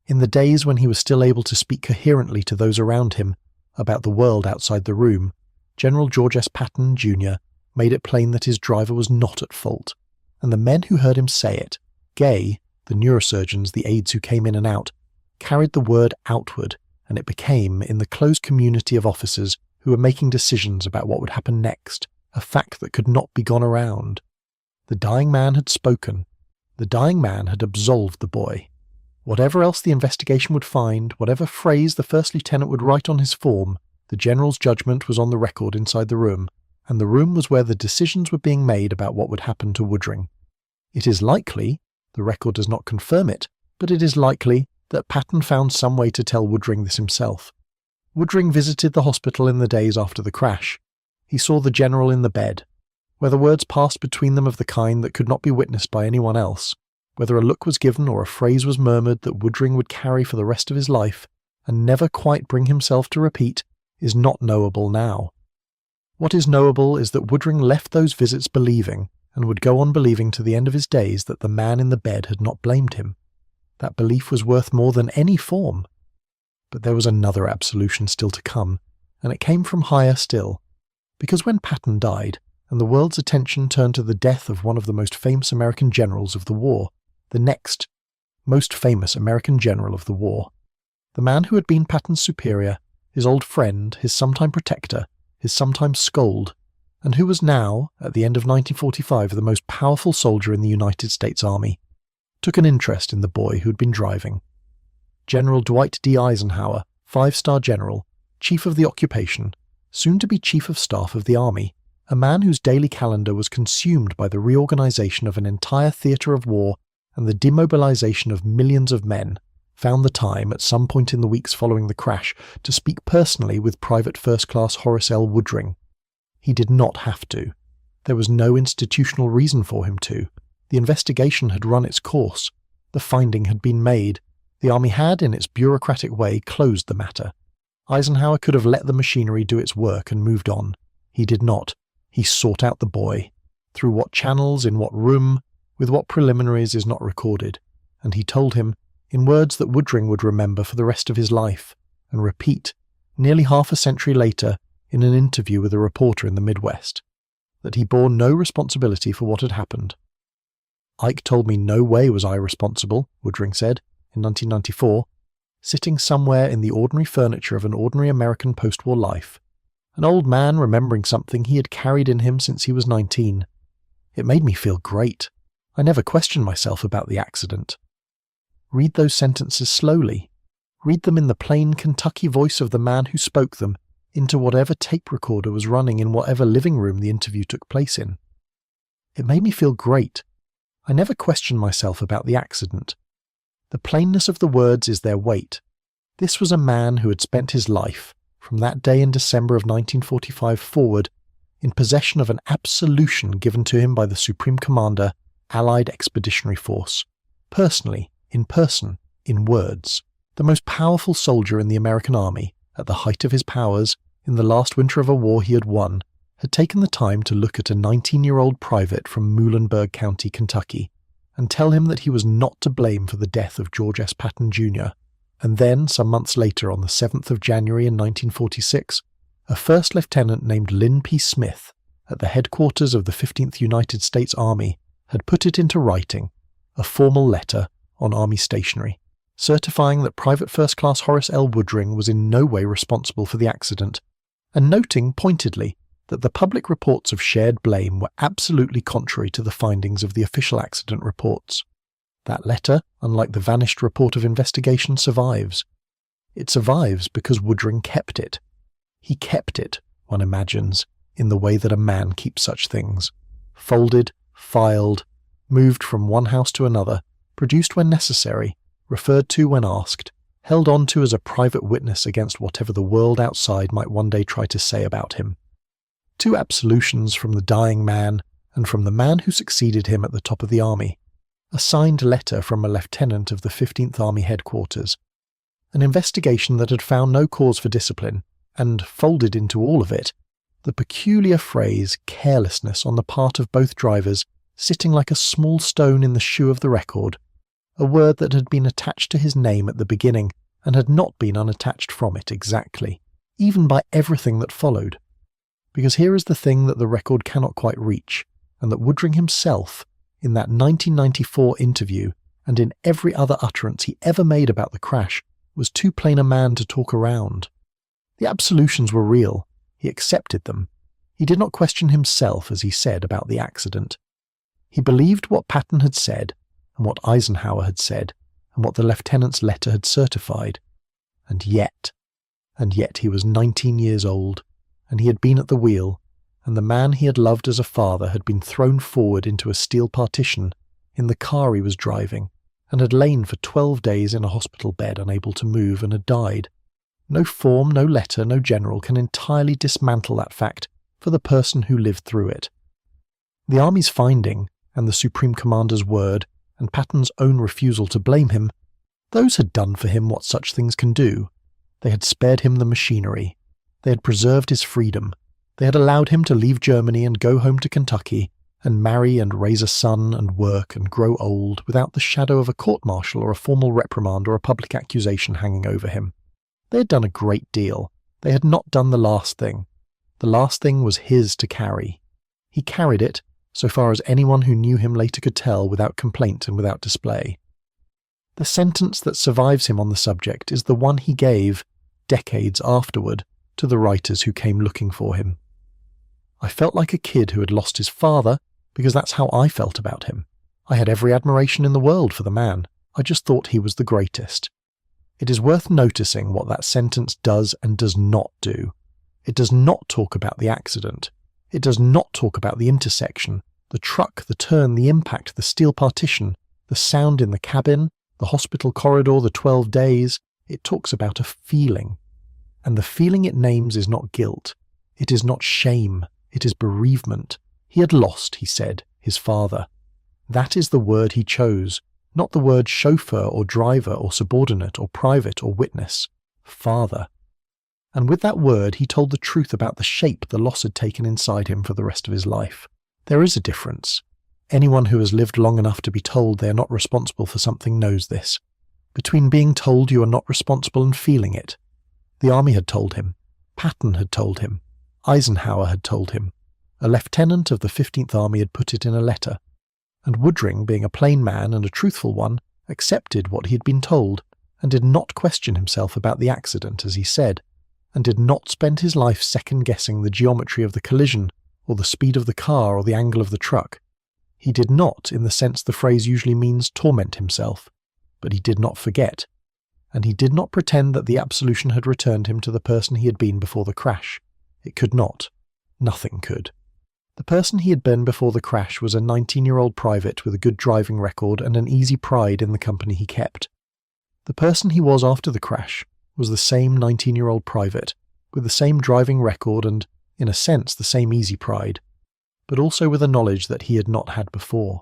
in the days when he was still able to speak coherently to those around him about the world outside the room, General George S. Patton, Jr. made it plain that his driver was not at fault, and the men who heard him say it, Gay, the neurosurgeons, the aides who came in and out, carried the word outward, and it became, in the closed community of officers who were making decisions about what would happen next, a fact that could not be gone around. The dying man had spoken. The dying man had absolved the boy. Whatever else the investigation would find, whatever phrase the first lieutenant would write on his form, the general's judgment was on the record inside the room, and the room was where the decisions were being made about what would happen to Woodring. It is likely, the record does not confirm it, but it is likely that Patton found some way to tell Woodring this himself. Woodring visited the hospital in the days after the crash. He saw the general in the bed. Whether words passed between them of the kind that could not be witnessed by anyone else, whether a look was given or a phrase was murmured that Woodring would carry for the rest of his life, and never quite bring himself to repeat, is not knowable now. What is knowable is that Woodring left those visits believing, and would go on believing to the end of his days, that the man in the bed had not blamed him. That belief was worth more than any form. But there was another absolution still to come, and it came from higher still. Because when Patton died, and the world's attention turned to the death of one of the most famous American generals of the war, the next most famous American general of the war, the man who had been Patton's superior, his old friend, his sometime protector, his sometime scold, and who was now, at the end of 1945, the most powerful soldier in the United States Army, took an interest in the boy who had been driving. General Dwight D. Eisenhower, 5-star general, chief of the occupation, soon to be chief of staff of the Army, a man whose daily calendar was consumed by the reorganization of an entire theatre of war and the demobilization of millions of men, found the time at some point in the weeks following the crash to speak personally with Private First Class Horace L. Woodring. He did not have to. There was no institutional reason for him to. The investigation had run its course. The finding had been made. The Army had, in its bureaucratic way, closed the matter. Eisenhower could have let the machinery do its work and moved on. He did not. He sought out the boy. Through what channels, in what room, with what preliminaries is not recorded, and he told him, in words that Woodring would remember for the rest of his life, and repeat, nearly half a century later, in an interview with a reporter in the Midwest, that he bore no responsibility for what had happened. "Ike told me no way was I responsible," Woodring said, in 1994, sitting somewhere in the ordinary furniture of an ordinary American post-war life, an old man remembering something he had carried in him since he was 19. It made me feel great. I never questioned myself about the accident. Read those sentences slowly. Read them in the plain Kentucky voice of the man who spoke them into whatever tape recorder was running in whatever living room the interview took place in. It made me feel great. I never questioned myself about the accident. The plainness of the words is their weight. This was a man who had spent his life, from that day in December of 1945 forward, in possession of an absolution given to him by the Supreme Commander, Allied Expeditionary Force, personally, in person, in words. The most powerful soldier in the American Army, at the height of his powers, in the last winter of a war he had won, had taken the time to look at a 19-year-old private from Muhlenberg County, Kentucky, and tell him that he was not to blame for the death of George S. Patton, Jr., and then, some months later, on the 7th of January in 1946, a first lieutenant named Lynn P. Smith, at the headquarters of the 15th United States Army, had put it into writing, a formal letter on Army stationery, certifying that Private First Class Horace L. Woodring was in no way responsible for the accident, and noting pointedly that the public reports of shared blame were absolutely contrary to the findings of the official accident reports. That letter, unlike the vanished report of investigation, survives. It survives because Woodring kept it. He kept it, one imagines, in the way that a man keeps such things. Folded, filed, moved from one house to another, produced when necessary, referred to when asked, held on to as a private witness against whatever the world outside might one day try to say about him. 2 absolutions from the dying man and from the man who succeeded him at the top of the army. A signed letter from a lieutenant of the 15th Army headquarters. An investigation that had found no cause for discipline, and folded into all of it, the peculiar phrase carelessness on the part of both drivers sitting like a small stone in the shoe of the record, a word that had been attached to his name at the beginning and had not been unattached from it exactly, even by everything that followed. Because here is the thing that the record cannot quite reach, and that Woodring himself, in that 1994 interview and in every other utterance he ever made about the crash, was too plain a man to talk around. The absolutions were real. He accepted them. He did not question himself, as he said, about the accident. He believed what Patton had said, and what Eisenhower had said, and what the lieutenant's letter had certified. And yet he was 19 years old, and he had been at the wheel, and the man he had loved as a father had been thrown forward into a steel partition in the car he was driving, and had lain for 12 days in a hospital bed unable to move, and had died. No form, no letter, no general can entirely dismantle that fact for the person who lived through it. The Army's finding, and the Supreme Commander's word, and Patton's own refusal to blame him, those had done for him what such things can do. They had spared him the machinery. They had preserved his freedom. They had allowed him to leave Germany and go home to Kentucky, and marry and raise a son and work and grow old without the shadow of a court-martial or a formal reprimand or a public accusation hanging over him. They had done a great deal. They had not done the last thing. The last thing was his to carry. He carried it, so far as anyone who knew him later could tell, without complaint and without display. The sentence that survives him on the subject is the one he gave, decades afterward, to the writers who came looking for him. I felt like a kid who had lost his father, because that's how I felt about him. I had every admiration in the world for the man. I just thought he was the greatest. It is worth noticing what that sentence does and does not do. It does not talk about the accident. It does not talk about the intersection, the truck, the turn, the impact, the steel partition, the sound in the cabin, the hospital corridor, the 12 days. It talks about a feeling. And the feeling it names is not guilt. It is not shame. It is bereavement. He had lost, he said, his father. That is the word he chose, not the word chauffeur or driver or subordinate or private or witness. Father. And with that word he told the truth about the shape the loss had taken inside him for the rest of his life. There is a difference. Anyone who has lived long enough to be told they are not responsible for something knows this. Between being told you are not responsible and feeling it. The Army had told him. Patton had told him. Eisenhower had told him. A lieutenant of the 15th Army had put it in a letter. And Woodring, being a plain man and a truthful one, accepted what he had been told, and did not question himself about the accident, as he said, and did not spend his life second-guessing the geometry of the collision, or the speed of the car, or the angle of the truck. He did not, in the sense the phrase usually means, torment himself, but he did not forget, and he did not pretend that the absolution had returned him to the person he had been before the crash. It could not. Nothing could. The person he had been before the crash was a 19-year-old private with a good driving record and an easy pride in the company he kept. The person he was after the crash was the same 19-year-old private, with the same driving record and, in a sense, the same easy pride, but also with a knowledge that he had not had before,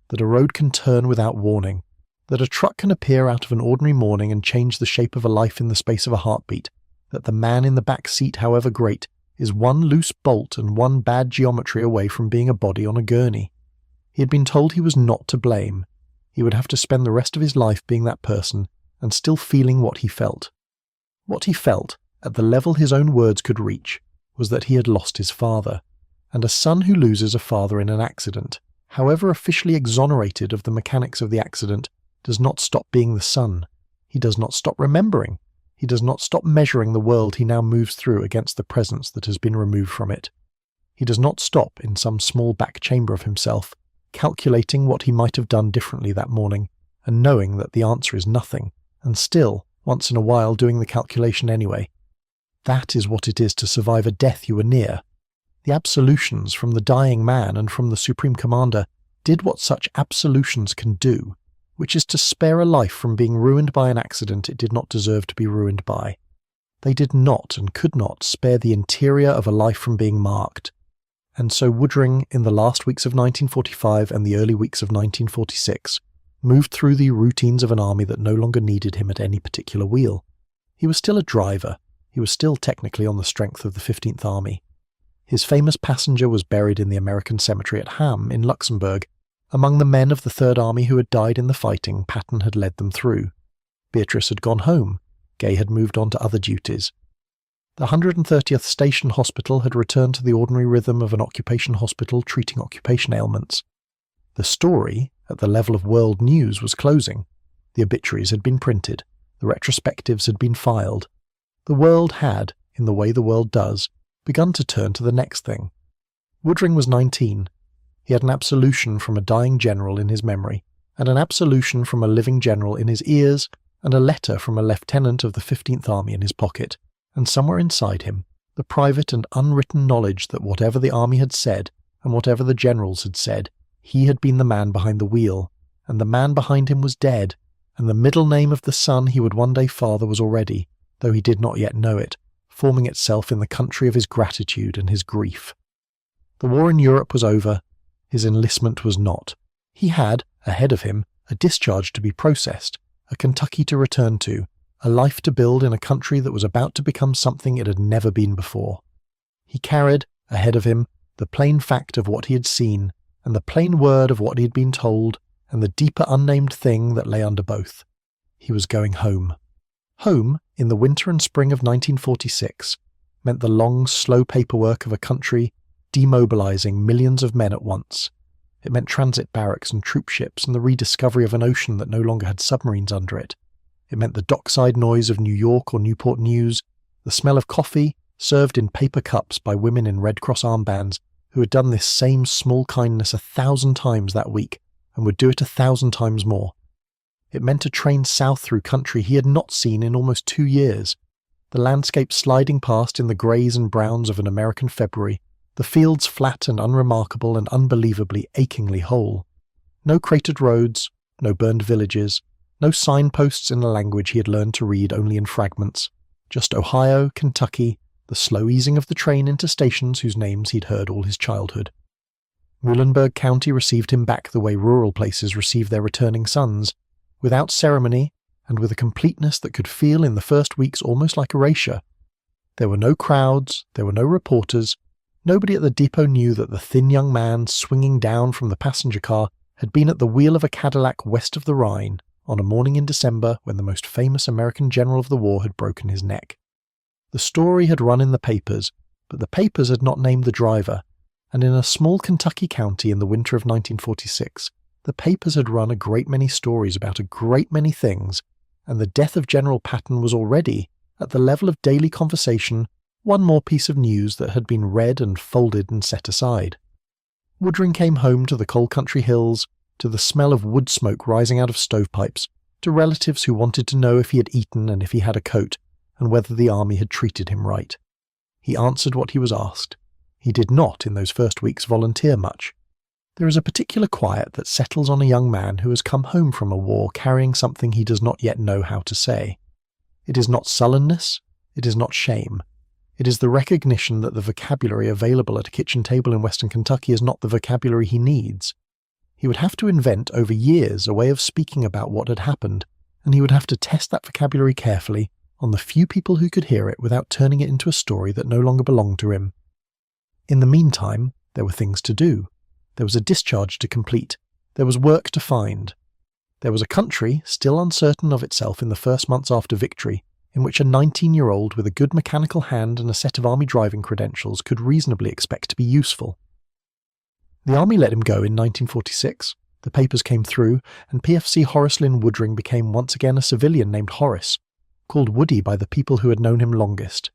that a road can turn without warning, that a truck can appear out of an ordinary morning and change the shape of a life in the space of a heartbeat, that the man in the back seat, however great, is one loose bolt and one bad geometry away from being a body on a gurney. He had been told he was not to blame. He would have to spend the rest of his life being that person and still feeling what he felt. What he felt, at the level his own words could reach, was that he had lost his father, and a son who loses a father in an accident, however officially exonerated of the mechanics of the accident, does not stop being the son. He does not stop remembering. He does not stop measuring the world he now moves through against the presence that has been removed from it. He does not stop in some small back chamber of himself, calculating what he might have done differently that morning, and knowing that the answer is nothing, and still, once in a while, doing the calculation anyway. That is what it is to survive a death you were near. The absolutions from the dying man and from the Supreme Commander did what such absolutions can do, which is to spare a life from being ruined by an accident it did not deserve to be ruined by. They did not and could not spare the interior of a life from being marked. And so Woodring, in the last weeks of 1945 and the early weeks of 1946, moved through the routines of an army that no longer needed him at any particular wheel, He was still a driver. He was still technically on the strength of the 15th Army. His famous passenger was buried in the American cemetery at Ham in Luxembourg, among the men of the Third Army who had died in the fighting Patton had led them through. Beatrice had gone home. Gay had moved on to other duties. The 130th Station Hospital had returned to the ordinary rhythm of an occupation hospital treating occupation ailments. The story, at the level of world news, was closing. The obituaries had been printed. The retrospectives had been filed. The world had, in the way the world does, begun to turn to the next thing. Woodring was 19. He had an absolution from a dying general in his memory, and an absolution from a living general in his ears, and a letter from a lieutenant of the 15th Army in his pocket, and somewhere inside him, the private and unwritten knowledge that whatever the army had said, and whatever the generals had said, he had been the man behind the wheel, and the man behind him was dead, and the middle name of the son he would one day father was already, though he did not yet know it, forming itself in the country of his gratitude and his grief. The war in Europe was over. His enlistment was not. He had, ahead of him, a discharge to be processed, a Kentucky to return to, a life to build in a country that was about to become something it had never been before. He carried, ahead of him, the plain fact of what he had seen, and the plain word of what he had been told, and the deeper unnamed thing that lay under both. He was going home. Home, in the winter and spring of 1946, meant the long, slow paperwork of a country demobilizing millions of men at once. It meant transit barracks and troop ships and the rediscovery of an ocean that no longer had submarines under it. It meant the dockside noise of New York or Newport News, the smell of coffee served in paper cups by women in Red Cross armbands who had done this same small kindness 1,000 times that week and would do it 1,000 times more. It meant a train south through country he had not seen in almost 2 years, the landscape sliding past in the greys and browns of an American February, the fields flat and unremarkable and unbelievably achingly whole. No cratered roads, no burned villages, no signposts in a language he had learned to read only in fragments, just Ohio, Kentucky, the slow easing of the train into stations whose names he'd heard all his childhood. Muhlenberg County received him back the way rural places receive their returning sons, without ceremony and with a completeness that could feel in the first weeks almost like erasure. There were no crowds, there were no reporters. Nobody at the depot knew that the thin young man swinging down from the passenger car had been at the wheel of a Cadillac west of the Rhine on a morning in December when the most famous American general of the war had broken his neck. The story had run in the papers, but the papers had not named the driver, and in a small Kentucky county in the winter of 1946, the papers had run a great many stories about a great many things, and the death of General Patton was already, at the level of daily conversation, one more piece of news that had been read and folded and set aside. Woodring came home to the coal country hills, to the smell of wood smoke rising out of stovepipes, to relatives who wanted to know if he had eaten and if he had a coat, and whether the army had treated him right. He answered what he was asked. He did not, in those first weeks, volunteer much. There is a particular quiet that settles on a young man who has come home from a war carrying something he does not yet know how to say. It is not sullenness, it is not shame. It is the recognition that the vocabulary available at a kitchen table in Western Kentucky is not the vocabulary he needs. He would have to invent over years a way of speaking about what had happened, and he would have to test that vocabulary carefully on the few people who could hear it without turning it into a story that no longer belonged to him. In the meantime, there were things to do. There was a discharge to complete. There was work to find. There was a country, still uncertain of itself in the first months after victory, in which a 19-year-old with a good mechanical hand and a set of army driving credentials could reasonably expect to be useful. The army let him go in 1946. The papers came through, and PFC Horace Woodring became once again a civilian named Horace, called Woody by the people who had known him longest.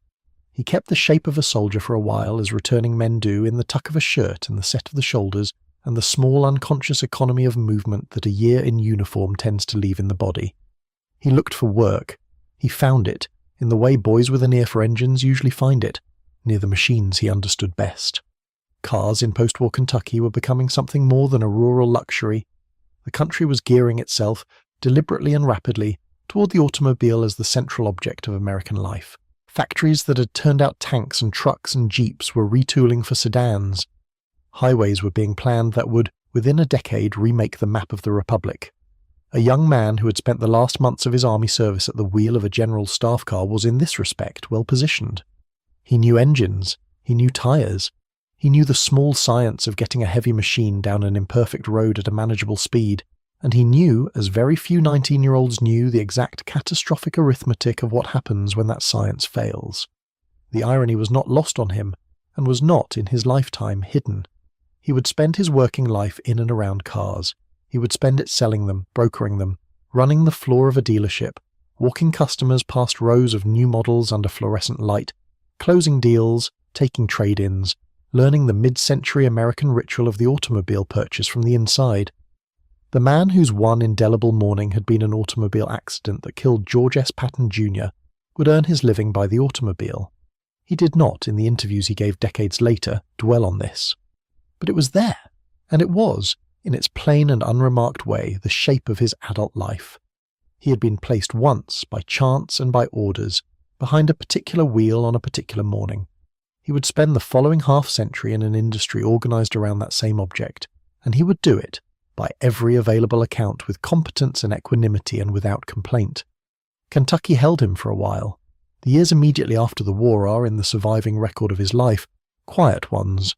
He kept the shape of a soldier for a while, as returning men do, in the tuck of a shirt and the set of the shoulders, and the small unconscious economy of movement that a year in uniform tends to leave in the body. He looked for work. He found it, in the way boys with an ear for engines usually find it, near the machines he understood best. Cars in post-war Kentucky were becoming something more than a rural luxury. The country was gearing itself, deliberately and rapidly, toward the automobile as the central object of American life. Factories that had turned out tanks and trucks and jeeps were retooling for sedans. Highways were being planned that would, within a decade, remake the map of the Republic. A young man who had spent the last months of his army service at the wheel of a general's staff car was in this respect well positioned. He knew engines, he knew tyres, he knew the small science of getting a heavy machine down an imperfect road at a manageable speed, and he knew, as very few 19-year-olds knew, the exact catastrophic arithmetic of what happens when that science fails. The irony was not lost on him, and was not, in his lifetime, hidden. He would spend his working life in and around cars. He would spend it selling them, brokering them, running the floor of a dealership, walking customers past rows of new models under fluorescent light, closing deals, taking trade-ins, learning the mid-century American ritual of the automobile purchase from the inside. The man whose one indelible morning had been an automobile accident that killed George S. Patton Jr. would earn his living by the automobile. He did not, in the interviews he gave decades later, dwell on this. But it was there, and it was, in its plain and unremarked way, the shape of his adult life. He had been placed once, by chance and by orders, behind a particular wheel on a particular morning. He would spend the following half-century in an industry organised around that same object, and he would do it, by every available account, with competence and equanimity and without complaint. Kentucky held him for a while. The years immediately after the war are, in the surviving record of his life, quiet ones.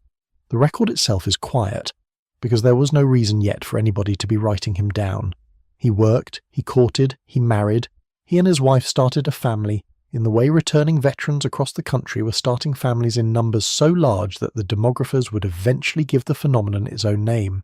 The record itself is quiet, because there was no reason yet for anybody to be writing him down. He worked, he courted, he married, he and his wife started a family, in the way returning veterans across the country were starting families in numbers so large that the demographers would eventually give the phenomenon its own name.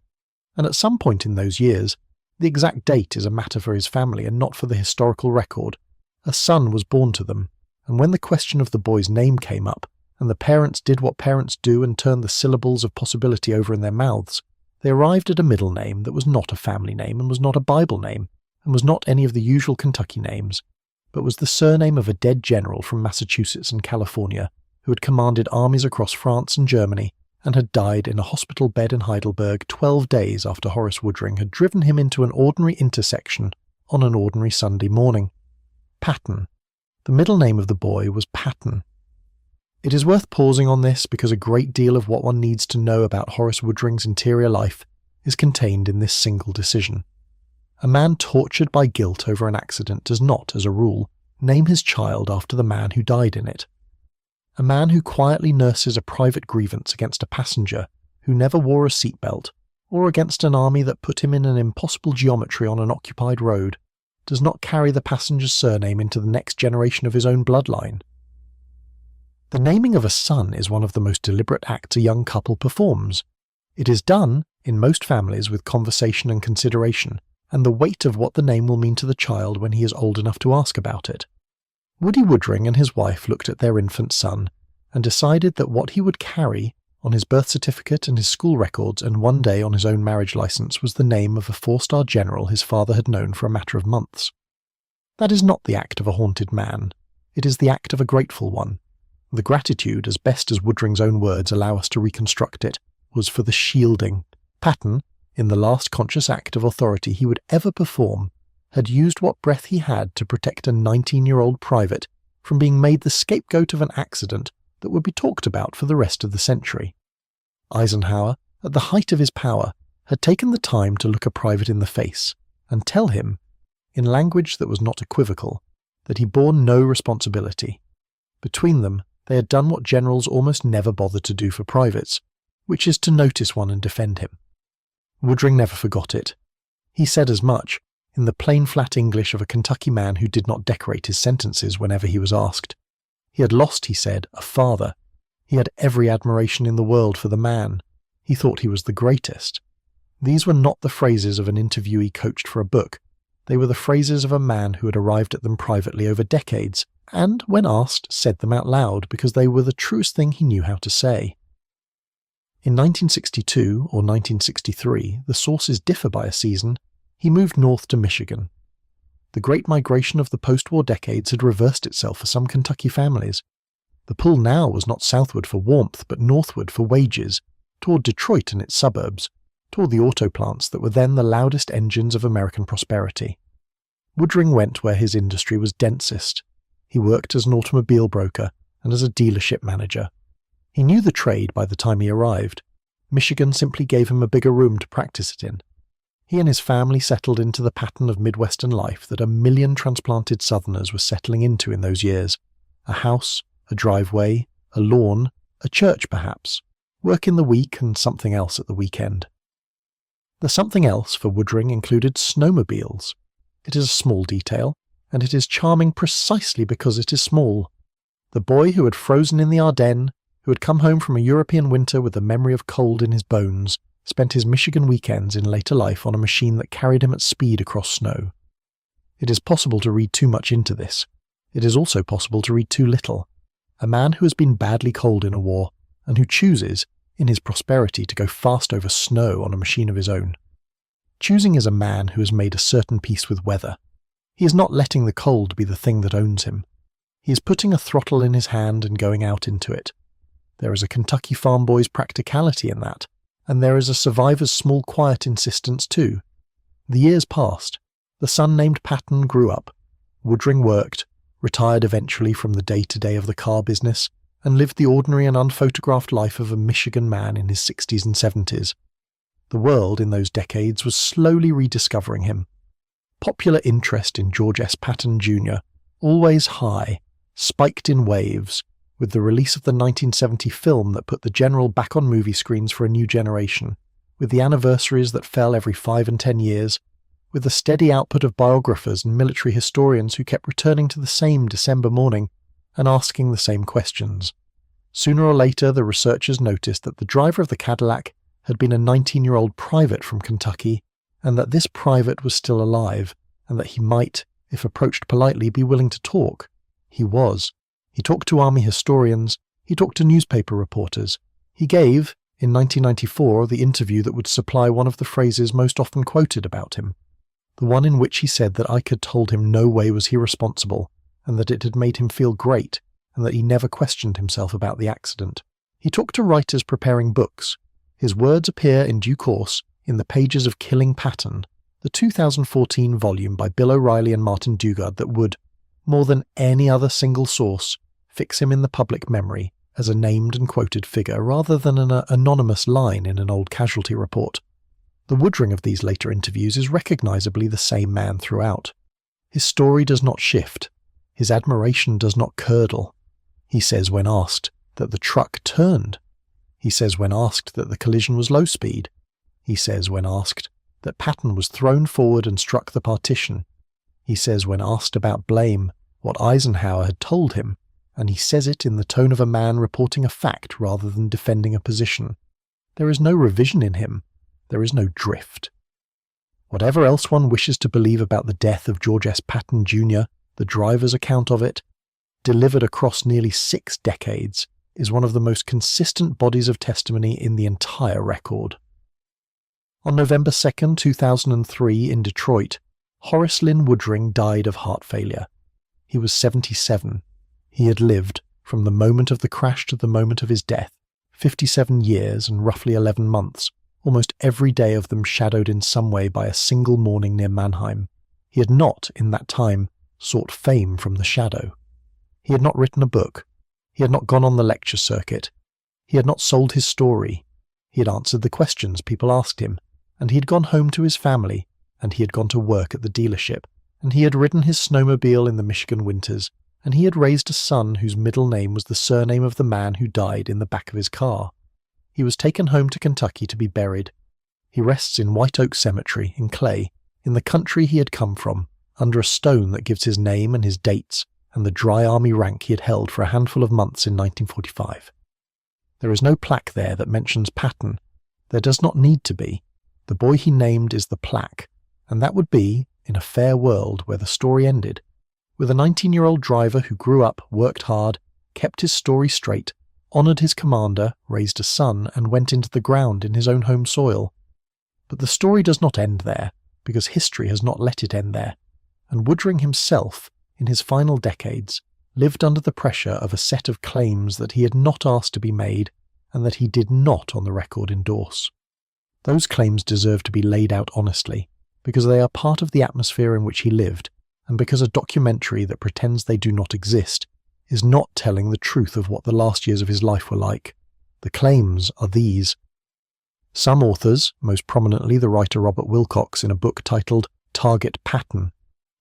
And at some point in those years, the exact date is a matter for his family and not for the historical record, a son was born to them, and when the question of the boy's name came up, and the parents did what parents do and turned the syllables of possibility over in their mouths, they arrived at a middle name that was not a family name and was not a Bible name, and was not any of the usual Kentucky names, but was the surname of a dead general from Massachusetts and California who had commanded armies across France and Germany and had died in a hospital bed in Heidelberg 12 days after Horace Woodring had driven him into an ordinary intersection on an ordinary Sunday morning. Patton. The middle name of the boy was Patton. It is worth pausing on this because a great deal of what one needs to know about Horace Woodring's interior life is contained in this single decision. A man tortured by guilt over an accident does not, as a rule, name his child after the man who died in it. A man who quietly nurses a private grievance against a passenger who never wore a seatbelt, or against an army that put him in an impossible geometry on an occupied road, does not carry the passenger's surname into the next generation of his own bloodline. The naming of a son is one of the most deliberate acts a young couple performs. It is done, in most families, with conversation and consideration, and the weight of what the name will mean to the child when he is old enough to ask about it. Woody Woodring and his wife looked at their infant son and decided that what he would carry on his birth certificate and his school records and one day on his own marriage license was the name of a 4-star general his father had known for a matter of months. That is not the act of a haunted man. It is the act of a grateful one. The gratitude, as best as Woodring's own words allow us to reconstruct it, was for the shielding. Patton, in the last conscious act of authority he would ever perform, had used what breath he had to protect a 19-year-old private from being made the scapegoat of an accident that would be talked about for the rest of the century. Eisenhower, at the height of his power, had taken the time to look a private in the face and tell him, in language that was not equivocal, that he bore no responsibility. Between them, they had done what generals almost never bothered to do for privates, which is to notice one and defend him. Woodring never forgot it. He said as much, in the plain flat English of a Kentucky man who did not decorate his sentences whenever he was asked. He had lost, he said, a father. He had every admiration in the world for the man. He thought he was the greatest. These were not the phrases of an interviewee coached for a book. They were the phrases of a man who had arrived at them privately over decades, and, when asked, said them out loud because they were the truest thing he knew how to say. In 1962 or 1963, the sources differ by a season, he moved north to Michigan. The great migration of the post-war decades had reversed itself for some Kentucky families. The pull now was not southward for warmth, but northward for wages, toward Detroit and its suburbs, toward the auto plants that were then the loudest engines of American prosperity. Woodring went where his industry was densest. He worked as an automobile broker and as a dealership manager. He knew the trade by the time he arrived. Michigan simply gave him a bigger room to practice it in. He and his family settled into the pattern of Midwestern life that 1 million transplanted Southerners were settling into in those years. A house, a driveway, a lawn, a church perhaps, work in the week and something else at the weekend. The something else for Woodring included snowmobiles. It is a small detail, and it is charming precisely because it is small. The boy who had frozen in the Ardennes, who had come home from a European winter with the memory of cold in his bones, spent his Michigan weekends in later life on a machine that carried him at speed across snow. It is possible to read too much into this. It is also possible to read too little. A man who has been badly cold in a war, and who chooses, in his prosperity, to go fast over snow on a machine of his own. Choosing is a man who has made a certain peace with weather. He is not letting the cold be the thing that owns him. He is putting a throttle in his hand and going out into it. There is a Kentucky farm boy's practicality in that, and there is a survivor's small quiet insistence too. The years passed. The son named Patton grew up. Woodring worked, retired eventually from the day-to-day of the car business, and lived the ordinary and unphotographed life of a Michigan man in his 60s and 70s. The world in those decades was slowly rediscovering him. Popular interest in George S. Patton Jr., always high, spiked in waves, with the release of the 1970 film that put the General back on movie screens for a new generation, with the anniversaries that fell every 5 and 10 years, with the steady output of biographers and military historians who kept returning to the same December morning and asking the same questions. Sooner or later, the researchers noticed that the driver of the Cadillac had been a 19-year-old private from Kentucky, and that this private was still alive, and that he might, if approached politely, be willing to talk. He was. He talked to army historians, he talked to newspaper reporters. He gave, in 1994, the interview that would supply one of the phrases most often quoted about him, the one in which he said that Ike had told him no way was he responsible, and that it had made him feel great, and that he never questioned himself about the accident. He talked to writers preparing books. His words appear in due course in the pages of Killing Patton, the 2014 volume by Bill O'Reilly and Martin Dugard that would, more than any other single source, fix him in the public memory as a named and quoted figure rather than an anonymous line in an old casualty report. The Woodring of these later interviews is recognisably the same man throughout. His story does not shift. His admiration does not curdle. He says when asked that the truck turned. He says when asked that the collision was low speed. He says when asked that Patton was thrown forward and struck the partition. He says when asked about blame what Eisenhower had told him, and he says it in the tone of a man reporting a fact rather than defending a position. There is no revision in him. There is no drift. Whatever else one wishes to believe about the death of George S. Patton Jr., the driver's account of it, delivered across nearly 6 decades, is one of the most consistent bodies of testimony in the entire record. On November 2, 2003, in Detroit, Horace Woodring died of heart failure. He was 77. He had lived, from the moment of the crash to the moment of his death, 57 years and roughly 11 months, almost every day of them shadowed in some way by a single morning near Mannheim. He had not, in that time, sought fame from the shadow. He had not written a book. He had not gone on the lecture circuit. He had not sold his story. He had answered the questions people asked him, and he had gone home to his family, and he had gone to work at the dealership, and he had ridden his snowmobile in the Michigan winters, and he had raised a son whose middle name was the surname of the man who died in the back of his car. He was taken home to Kentucky to be buried. He rests in White Oak Cemetery, in Clay, in the country he had come from, under a stone that gives his name and his dates, and the dry army rank he had held for a handful of months in 1945. There is no plaque there that mentions Patton. There does not need to be. The boy he named is the plaque, and that would be, in a fair world, where the story ended, with a 19-year-old driver who grew up, worked hard, kept his story straight, honoured his commander, raised a son, and went into the ground in his own home soil. But the story does not end there, because history has not let it end there, and Woodring himself, in his final decades, lived under the pressure of a set of claims that he had not asked to be made, and that he did not on the record endorse. Those claims deserve to be laid out honestly, because they are part of the atmosphere in which he lived, and because a documentary that pretends they do not exist is not telling the truth of what the last years of his life were like. The claims are these. Some authors, most prominently the writer Robert Wilcox in a book titled Target Patton,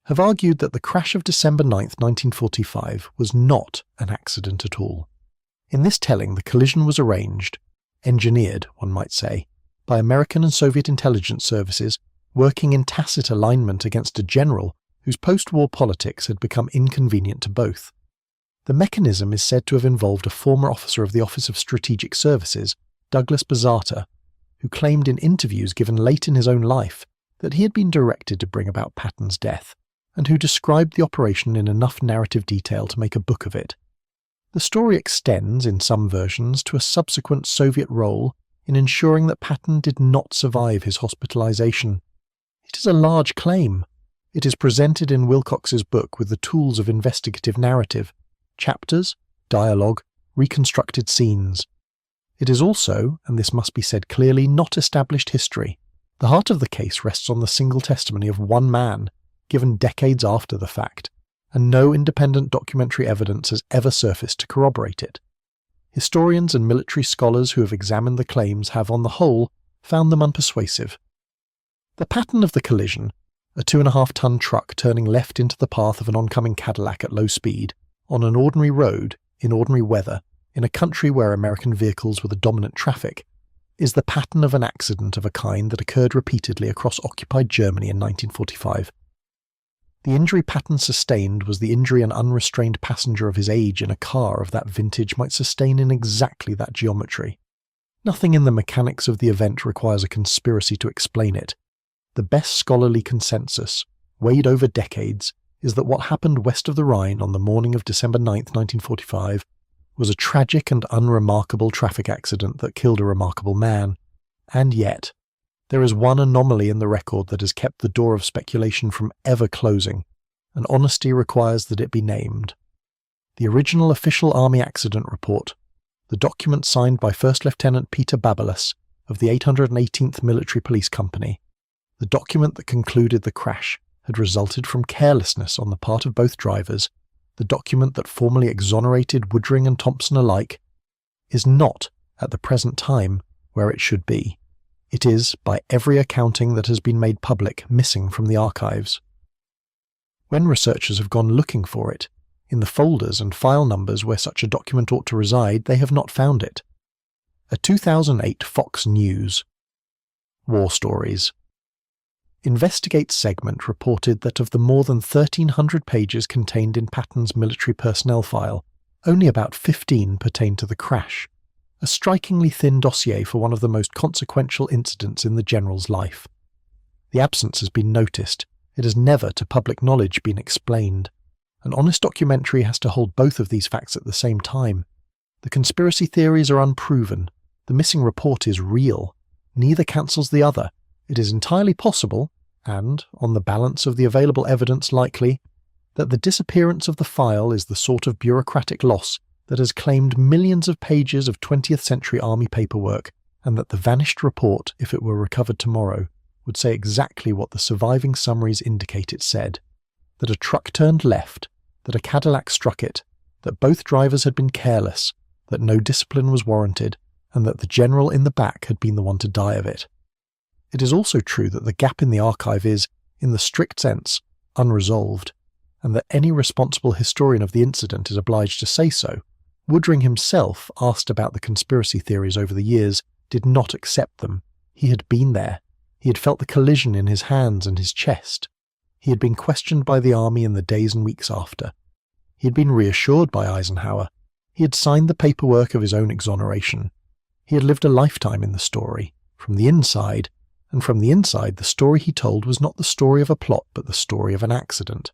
have argued that the crash of December 9, 1945 was not an accident at all. In this telling, the collision was arranged, engineered, one might say, by American and Soviet intelligence services working in tacit alignment against a general whose post-war politics had become inconvenient to both. The mechanism is said to have involved a former officer of the Office of Strategic Services, Douglas Bazata, who claimed in interviews given late in his own life that he had been directed to bring about Patton's death, and who described the operation in enough narrative detail to make a book of it. The story extends, in some versions, to a subsequent Soviet role in ensuring that Patton did not survive his hospitalization. It is a large claim. It is presented in Wilcox's book with the tools of investigative narrative, chapters, dialogue, reconstructed scenes. It is also, and this must be said clearly, not established history. The heart of the case rests on the single testimony of one man, given decades after the fact, and no independent documentary evidence has ever surfaced to corroborate it. Historians and military scholars who have examined the claims have, on the whole, found them unpersuasive. The pattern of the collision, a 2.5-ton truck turning left into the path of an oncoming Cadillac at low speed, on an ordinary road, in ordinary weather, in a country where American vehicles were the dominant traffic, is the pattern of an accident of a kind that occurred repeatedly across occupied Germany in 1945. The injury Patton sustained was the injury an unrestrained passenger of his age in a car of that vintage might sustain in exactly that geometry. Nothing in the mechanics of the event requires a conspiracy to explain it. The best scholarly consensus, weighed over decades, is that what happened west of the Rhine on the morning of December 9, 1945, was a tragic and unremarkable traffic accident that killed a remarkable man. And yet, there is one anomaly in the record that has kept the door of speculation from ever closing, and honesty requires that it be named. The original official Army accident report, the document signed by First Lieutenant Peter Babelas of the 818th Military Police Company, the document that concluded the crash had resulted from carelessness on the part of both drivers, the document that formally exonerated Woodring and Thompson alike, is not, at the present time, where it should be. It is, by every accounting that has been made public, missing from the archives. When researchers have gone looking for it, in the folders and file numbers where such a document ought to reside, they have not found it. A 2008 Fox News War Stories Investigate segment reported that of the more than 1,300 pages contained in Patton's military personnel file, only about 15 pertain to the crash, a strikingly thin dossier for one of the most consequential incidents in the general's life. The absence has been noticed. It has never, to public knowledge, been explained. An honest documentary has to hold both of these facts at the same time. The conspiracy theories are unproven. The missing report is real. Neither cancels the other. It is entirely possible, and, on the balance of the available evidence, likely, that the disappearance of the file is the sort of bureaucratic loss that has claimed millions of pages of 20th century Army paperwork, and that the vanished report, if it were recovered tomorrow, would say exactly what the surviving summaries indicate it said: that a truck turned left, that a Cadillac struck it, that both drivers had been careless, that no discipline was warranted, and that the general in the back had been the one to die of it. It is also true that the gap in the archive is, in the strict sense, unresolved, and that any responsible historian of the incident is obliged to say so. Woodring himself, asked about the conspiracy theories over the years, did not accept them. He had been there. He had felt the collision in his hands and his chest. He had been questioned by the army in the days and weeks after. He had been reassured by Eisenhower. He had signed the paperwork of his own exoneration. He had lived a lifetime in the story, from the inside, and from the inside the story he told was not the story of a plot but the story of an accident.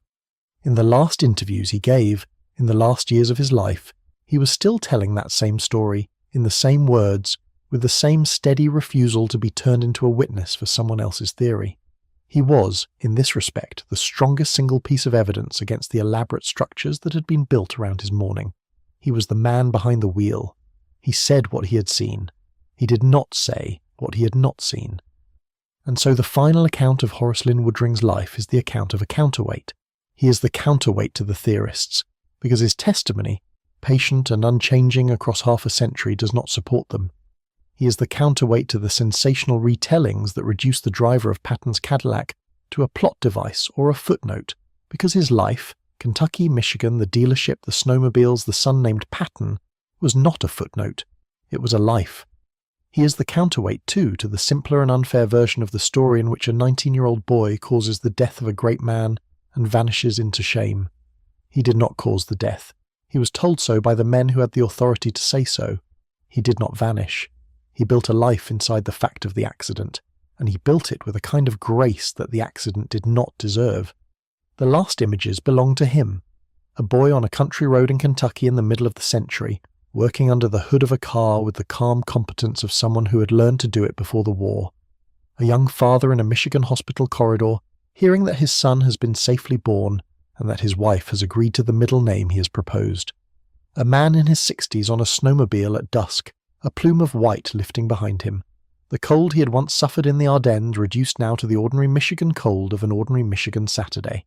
In the last interviews he gave, in the last years of his life, he was still telling that same story, in the same words, with the same steady refusal to be turned into a witness for someone else's theory. He was, in this respect, the strongest single piece of evidence against the elaborate structures that had been built around his mourning. He was the man behind the wheel. He said what he had seen. He did not say what he had not seen. And so the final account of Horace Lynn Woodring's life is the account of a counterweight. He is the counterweight to the theorists, because his testimony, patient and unchanging across half a century, does not support them. He is the counterweight to the sensational retellings that reduce the driver of Patton's Cadillac to a plot device or a footnote, because his life, Kentucky, Michigan, the dealership, the snowmobiles, the son named Patton, was not a footnote. It was a life. He is the counterweight, too, to the simpler and unfair version of the story in which a 19-year-old boy causes the death of a great man and vanishes into shame. He did not cause the death. He was told so by the men who had the authority to say so. He did not vanish. He built a life inside the fact of the accident, and he built it with a kind of grace that the accident did not deserve. The last images belong to him, a boy on a country road in Kentucky in the middle of the century, working under the hood of a car with the calm competence of someone who had learned to do it before the war. A young father in a Michigan hospital corridor, hearing that his son has been safely born and that his wife has agreed to the middle name he has proposed. A man in his 60s on a snowmobile at dusk, a plume of white lifting behind him. The cold he had once suffered in the Ardennes reduced now to the ordinary Michigan cold of an ordinary Michigan Saturday.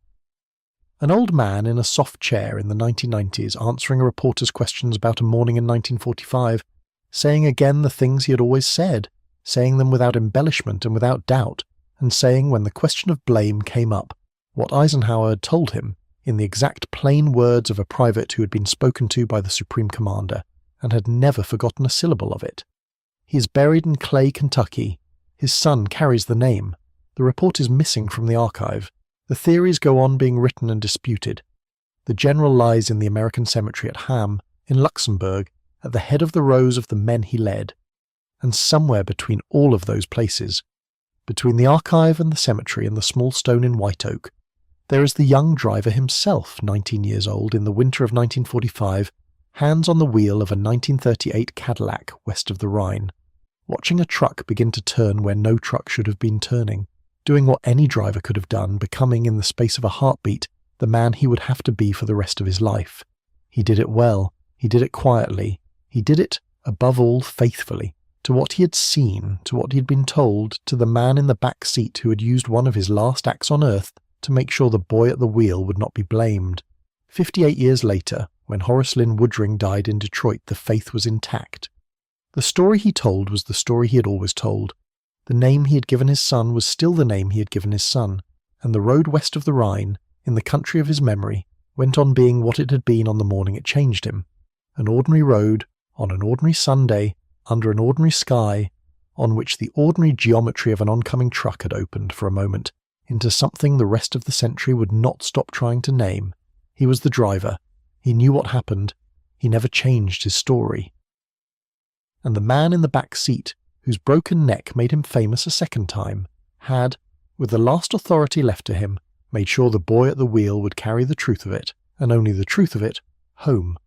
An old man in a soft chair in the 1990s answering a reporter's questions about a morning in 1945, saying again the things he had always said, saying them without embellishment and without doubt, and saying when the question of blame came up, what Eisenhower had told him, in the exact plain words of a private who had been spoken to by the Supreme Commander, and had never forgotten a syllable of it. He is buried in Clay, Kentucky. His son carries the name. The report is missing from the archive. The theories go on being written and disputed. The general lies in the American cemetery at Ham, in Luxembourg, at the head of the rows of the men he led. And somewhere between all of those places, between the archive and the cemetery and the small stone in White Oak, there is the young driver himself, 19 years old, in the winter of 1945, hands on the wheel of a 1938 Cadillac west of the Rhine, watching a truck begin to turn where no truck should have been turning, doing what any driver could have done, becoming in the space of a heartbeat the man he would have to be for the rest of his life. He did it well, he did it quietly, he did it, above all, faithfully, to what he had seen, to what he had been told, to the man in the back seat who had used one of his last acts on earth to make sure the boy at the wheel would not be blamed. 58 years later, when Horace Woodring died in Detroit, the faith was intact. The story he told was the story he had always told. The name he had given his son was still the name he had given his son, and the road west of the Rhine, in the country of his memory, went on being what it had been on the morning it changed him. An ordinary road, on an ordinary Sunday, under an ordinary sky, on which the ordinary geometry of an oncoming truck had opened for a moment into something the rest of the century would not stop trying to name. He was the driver. He knew what happened. He never changed his story. And the man in the back seat, whose broken neck made him famous a second time, had, with the last authority left to him, made sure the boy at the wheel would carry the truth of it, and only the truth of it, home.